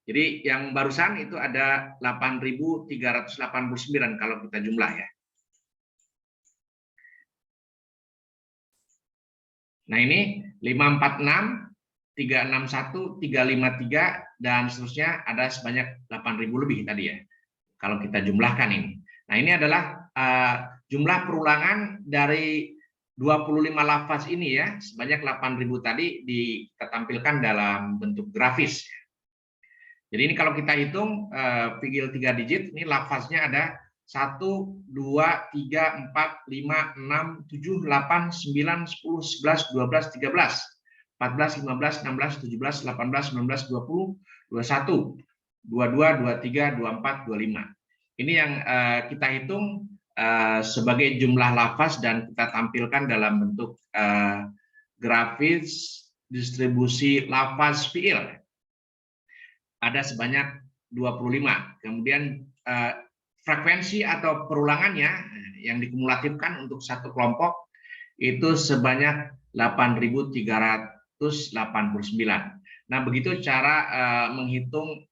Jadi yang barusan itu ada 8.389 kalau kita jumlah ya. Nah, ini 546, 361, 353 dan seterusnya ada sebanyak 8.000 lebih tadi ya. Kalau kita jumlahkan ini. Nah, ini adalah jumlah perulangan dari 25 lafaz ini ya, sebanyak 8.000 tadi kita tampilkan dalam bentuk grafis. Jadi ini kalau kita hitung fiil 3 digit, ini lafaznya ada 1, 2, 3, 4, 5, 6, 7, 8, 9, 10, 11, 12, 13, 14, 15, 16, 17, 18, 19, 20, 21, 22, 23, 24, 25. Ini yang kita hitung sebagai jumlah lafaz dan kita tampilkan dalam bentuk grafis distribusi lafaz fiil. Ada sebanyak 25. Kemudian frekuensi atau perulangannya yang dikumulatifkan untuk satu kelompok itu sebanyak 8.389. Nah, begitu cara menghitung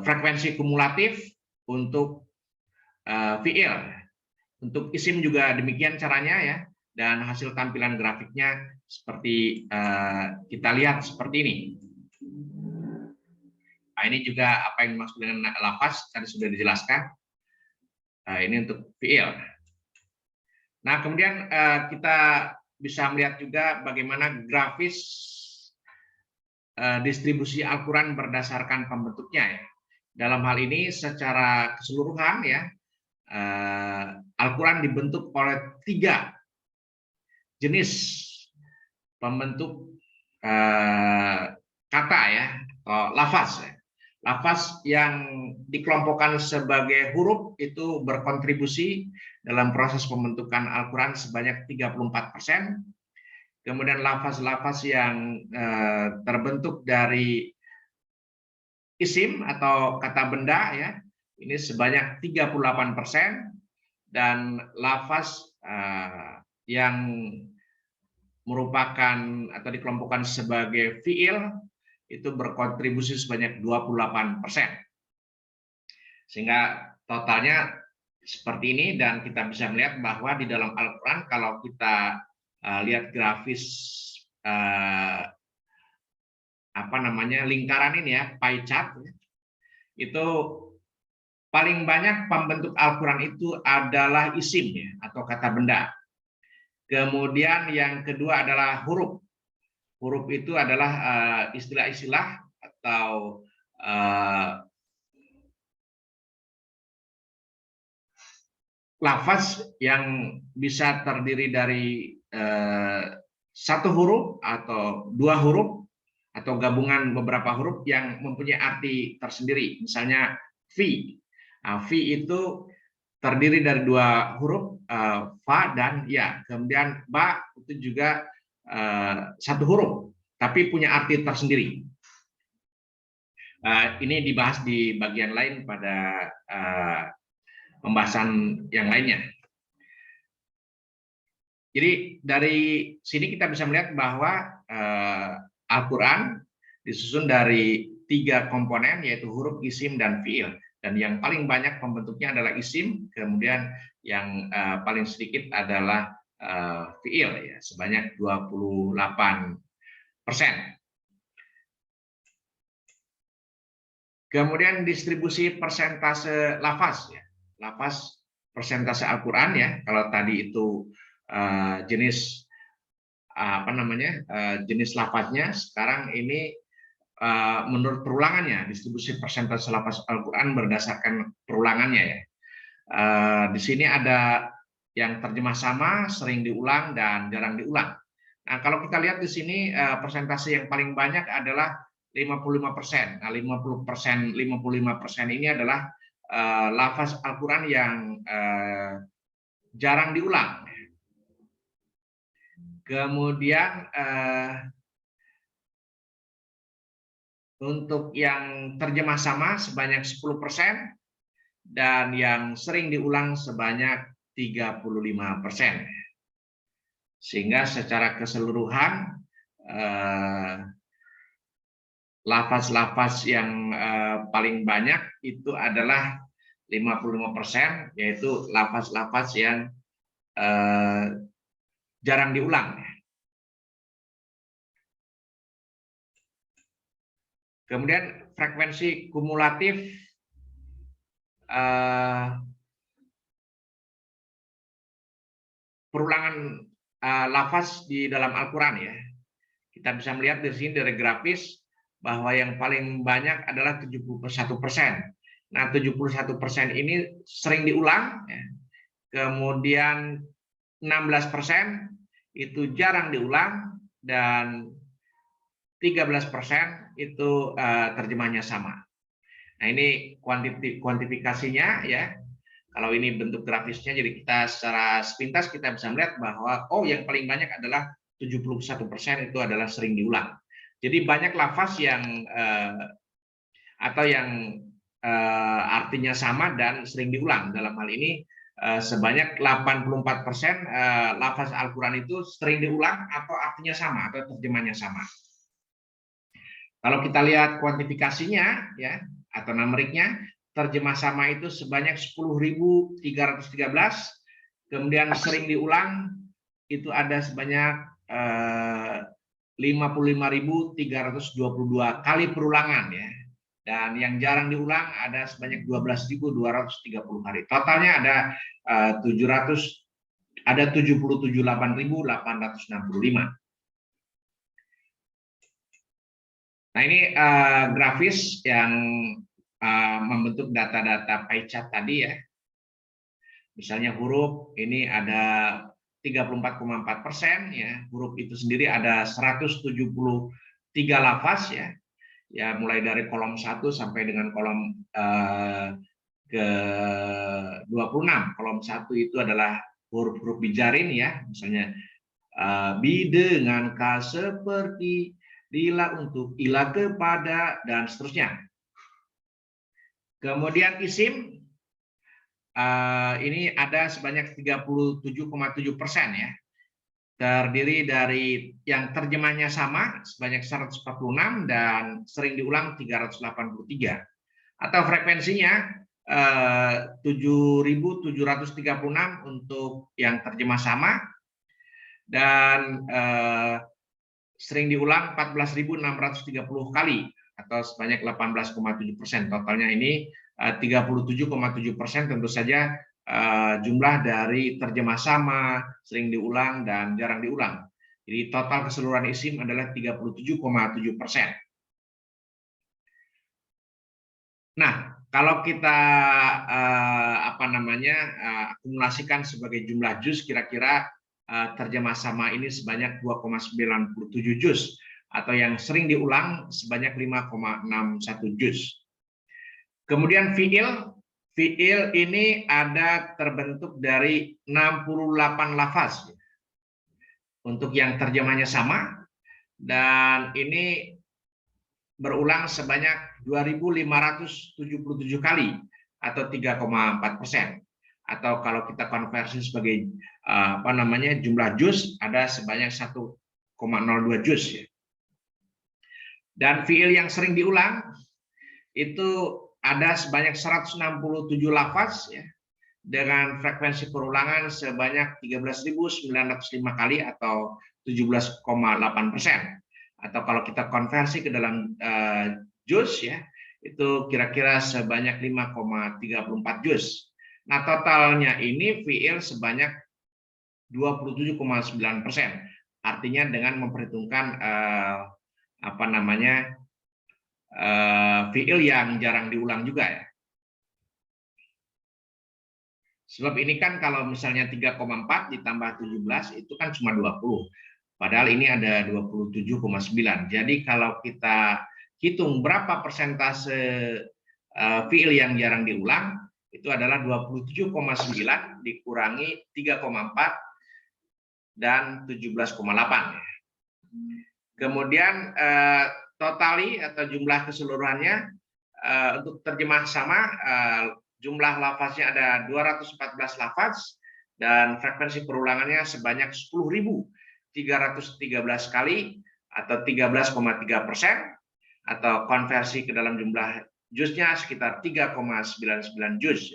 frekuensi kumulatif untuk fiil. Untuk isim juga demikian caranya ya. Dan hasil tampilan grafiknya seperti kita lihat seperti ini. Nah, ini juga apa yang dimaksud dengan lafaz tadi sudah dijelaskan. Ini untuk fiil. Nah, kemudian kita bisa melihat juga bagaimana grafis distribusi Al-Quran berdasarkan pembentuknya ya. Dalam hal ini secara keseluruhan ya, Al-Quran dibentuk oleh 3 jenis pembentuk kata ya, atau lafaz. Lafaz yang dikelompokkan sebagai huruf itu berkontribusi dalam proses pembentukan Al-Quran sebanyak 34%. Kemudian lafaz-lafaz yang terbentuk dari isim atau kata benda ya, ini sebanyak 38%, dan lafaz yang merupakan atau dikelompokkan sebagai fiil itu berkontribusi sebanyak 28%. Sehingga totalnya seperti ini, dan kita bisa melihat bahwa di dalam Al-Quran kalau kita lihat grafis lingkaran ini ya, pie chart, itu paling banyak pembentuk Al-Quran itu adalah isim ya, atau kata benda. Kemudian yang kedua adalah huruf. Huruf itu adalah istilah-istilah atau lafaz yang bisa terdiri dari satu huruf atau dua huruf atau gabungan beberapa huruf yang mempunyai arti tersendiri. Misalnya fi. Fi itu terdiri dari dua huruf, fa dan ya. Kemudian ba itu juga satu huruf, tapi punya arti tersendiri. Ini dibahas di bagian lain pada pembahasan yang lainnya. Jadi dari sini kita bisa melihat bahwa Al-Quran disusun dari 3 komponen, yaitu huruf, isim, dan fiil. Dan yang paling banyak pembentuknya adalah isim, kemudian yang paling sedikit adalah fiil, ya, sebanyak 28%. Kemudian distribusi persentase lafaz, ya. Lafaz persentase Al-Quran ya. Kalau tadi itu jenis jenis lafaznya, sekarang ini menurut perulangannya, distribusi persentase lafaz Al-Quran berdasarkan perulangannya ya. Di sini ada yang terjemah sama, sering diulang, dan jarang diulang. Nah, kalau kita lihat di sini persentase yang paling banyak adalah 55%. Nah, 55% ini adalah lafaz Al-Quran yang jarang diulang. Kemudian untuk yang terjemah sama sebanyak 10%, dan yang sering diulang sebanyak 35%. Sehingga secara keseluruhan lafaz-lafaz yang paling banyak itu adalah 55%, yaitu lafaz-lafaz yang jarang diulang. Kemudian frekuensi kumulatif perulangan lafaz di dalam Al-Quran ya. Kita bisa melihat di sini dari grafis bahwa yang paling banyak adalah 71%. Nah, 71% ini sering diulang ya. Kemudian 16% itu jarang diulang, dan 13% itu terjemahnya sama. Nah, ini kuantifikasinya ya. Kalau ini bentuk grafisnya, jadi kita secara sepintas kita bisa melihat bahwa yang paling banyak adalah 71% itu adalah sering diulang. Jadi banyak lafaz yang artinya sama dan sering diulang. Dalam hal ini sebanyak 84% lafaz Al-Quran itu sering diulang atau artinya sama atau terjemahnya sama. Kalau kita lihat kuantifikasinya ya, atau numeriknya, terjemah sama itu sebanyak 10.313, kemudian sering diulang itu ada sebanyak 55.322 kali perulangan ya, dan yang jarang diulang ada sebanyak 12.230 kali. Totalnya ada 77.865. Nah, ini grafis yang membentuk data-data pie chart tadi ya. Misalnya huruf ini ada 34,4% ya. Huruf itu sendiri ada 173 lafaz ya. Ya, mulai dari kolom 1 sampai dengan kolom ke 26. Kolom 1 itu adalah huruf-huruf bijarin ya. Misalnya bi dengan ka seperti, lila untuk, ila kepada, dan seterusnya. Kemudian isim ini ada sebanyak 37,7% ya. Terdiri dari yang terjemahnya sama sebanyak 146 dan sering diulang 383. Atau frekuensinya 7.736 untuk yang terjemah sama dan sering diulang 14.630 kali atau sebanyak 18,7%. Totalnya ini 37,7%, tentu saja jumlah dari terjemah sama, sering diulang, dan jarang diulang. Jadi total keseluruhan isim adalah 37,7%. Nah, kalau kita akumulasikan sebagai jumlah juz, kira-kira terjemah sama ini sebanyak 2,97 juz atau yang sering diulang sebanyak 5,61 juz. Kemudian fiil ini ada terbentuk dari 68 lafaz untuk yang terjemahnya sama, dan ini berulang sebanyak 2.577 kali atau 3,4%. Atau kalau kita konversi sebagai jumlah juz, ada sebanyak 1,02 juz ya. Dan fiil yang sering diulang itu ada sebanyak 167 lafaz ya, dengan frekuensi perulangan sebanyak 13.905 kali atau 17,8%. Atau kalau kita konversi ke dalam juz ya, itu kira-kira sebanyak 5,34 juz. Nah, totalnya ini fiil sebanyak 27,9%. Artinya dengan memperhitungkan fiil yang jarang diulang juga ya. Sebab ini kan kalau misalnya 3,4 ditambah 17 itu kan cuma 20. Padahal ini ada 27,9. Jadi kalau kita hitung berapa persentase fiil yang jarang diulang, itu adalah 27,9 dikurangi 3,4 dan 17,8. Kemudian totali atau jumlah keseluruhannya untuk terjemah sama, jumlah lafaznya ada 214 lafaz dan frekuensi perulangannya sebanyak 10.313 kali atau 13,3%, atau konversi ke dalam jumlah juznya sekitar 3,99 juz.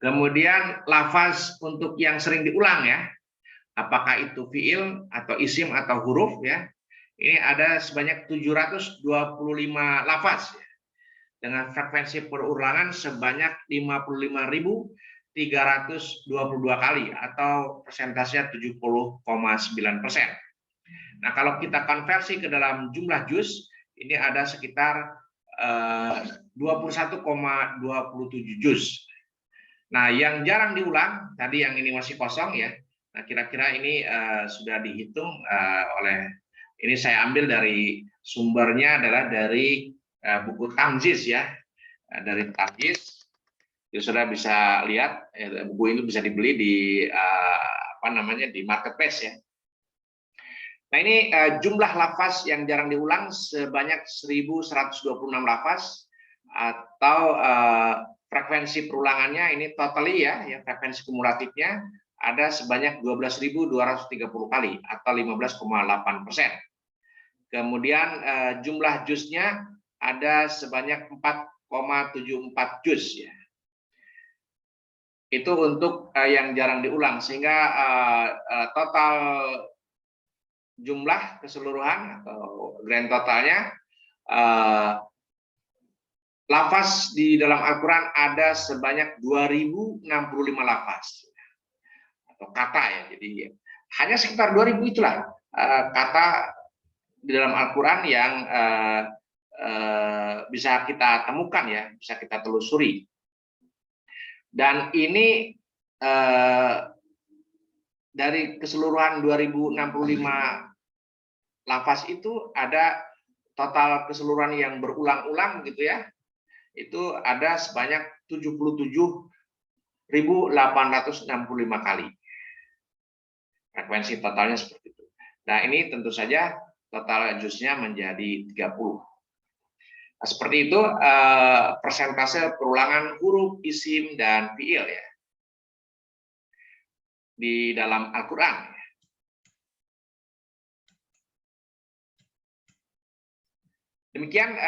Kemudian lafaz untuk yang sering diulang ya, apakah itu fiil atau isim atau huruf ya, ini ada sebanyak 725 lafaz ya, dengan frekuensi perulangan sebanyak 55.322 kali atau persentasenya 70,9%. Nah, kalau kita konversi ke dalam jumlah juz, ini ada sekitar 21,27 juz. Nah, yang jarang diulang, tadi yang ini masih kosong ya. Nah, kira-kira ini sudah dihitung oleh, ini saya ambil dari sumbernya adalah dari buku Tamjiz ya, dari Tamjiz. Jadi saudara bisa lihat buku ini bisa dibeli di di marketplace ya. Nah, ini jumlah lafaz yang jarang diulang sebanyak 1.126 lafaz atau frekuensi perulangannya ini totally ya frekuensi kumulatifnya ada sebanyak 12.230 kali atau 15,8%. Kemudian jumlah juznya ada sebanyak 4,74 juz ya. Itu untuk yang jarang diulang, sehingga total jumlah keseluruhan atau grand totalnya lafaz di dalam Al-Quran ada sebanyak 2.065 lafaz atau kata ya. Jadi hanya sekitar 2.000 itulah kata di dalam Al-Quran yang bisa kita temukan ya, bisa kita telusuri. Dan ini dari keseluruhan 2.065 lafaz itu ada total keseluruhan yang berulang-ulang gitu ya, itu ada sebanyak 77.865 kali. Frekuensi totalnya seperti itu. Nah, ini tentu saja total juznya menjadi 30. Nah, seperti itu persentase perulangan huruf, isim, dan fiil ya di dalam Al-Quran. Demikian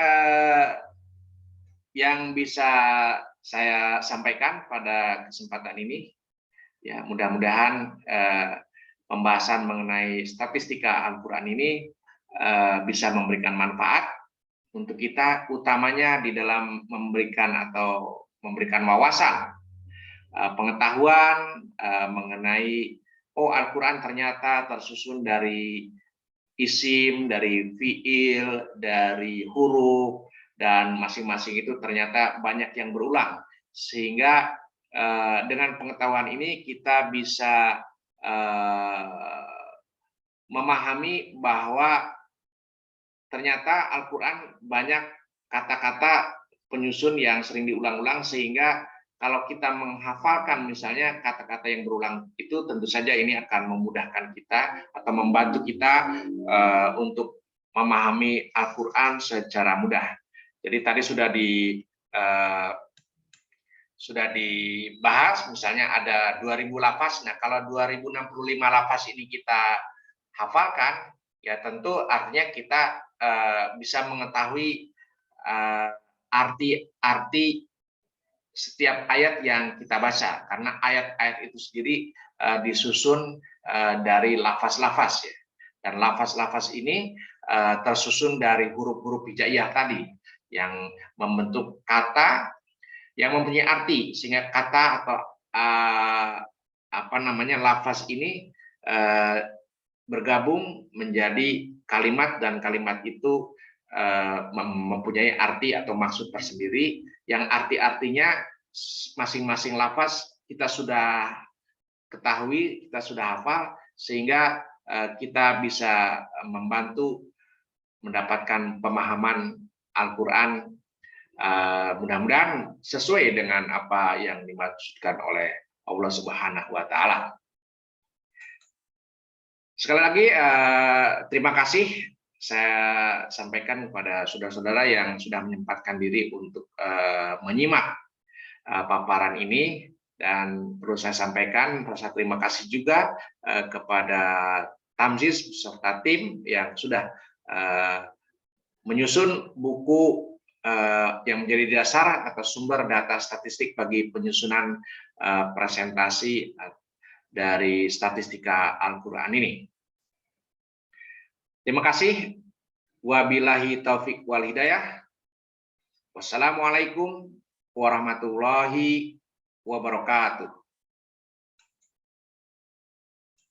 yang bisa saya sampaikan pada kesempatan ini. Ya, mudah-mudahan pembahasan mengenai statistika Al-Quran ini bisa memberikan manfaat untuk kita, utamanya di dalam memberikan wawasan, pengetahuan mengenai Al-Quran ternyata tersusun dari isim, dari fiil, dari huruf, dan masing-masing itu ternyata banyak yang berulang. Sehingga dengan pengetahuan ini kita bisa memahami bahwa ternyata Al-Quran banyak kata-kata penyusun yang sering diulang-ulang, sehingga kalau kita menghafalkan misalnya kata-kata yang berulang itu, tentu saja ini akan memudahkan kita atau membantu kita untuk memahami Al-Quran secara mudah. Jadi tadi sudah dibahas, misalnya ada 2000 lafaz. Nah, kalau 2065 lafaz ini kita hafalkan, ya tentu artinya kita bisa mengetahui arti setiap ayat yang kita baca, karena ayat-ayat itu sendiri disusun dari lafaz-lafaz ya. Dan lafaz-lafaz ini tersusun dari huruf-huruf hijaiyah tadi yang membentuk kata yang mempunyai arti, sehingga kata atau lafaz ini bergabung menjadi kalimat, dan kalimat itu mempunyai arti atau maksud tersendiri, yang arti-artinya masing-masing lafaz kita sudah ketahui, kita sudah hafal, sehingga kita bisa membantu mendapatkan pemahaman Al-Quran mudah-mudahan sesuai dengan apa yang dimaksudkan oleh Allah Subhanahu wa Ta'ala. Sekali lagi terima kasih saya sampaikan kepada saudara-saudara yang sudah menyempatkan diri untuk menyimak paparan ini, dan perlu saya sampaikan rasa terima kasih juga kepada Tamziz beserta tim yang sudah menyusun buku yang menjadi dasar atau sumber data statistik bagi penyusunan presentasi dari statistika Al-Quran ini. Terima kasih. Wabillahi taufik wal hidayah. Wassalamualaikum warahmatullahi wabarakatuh.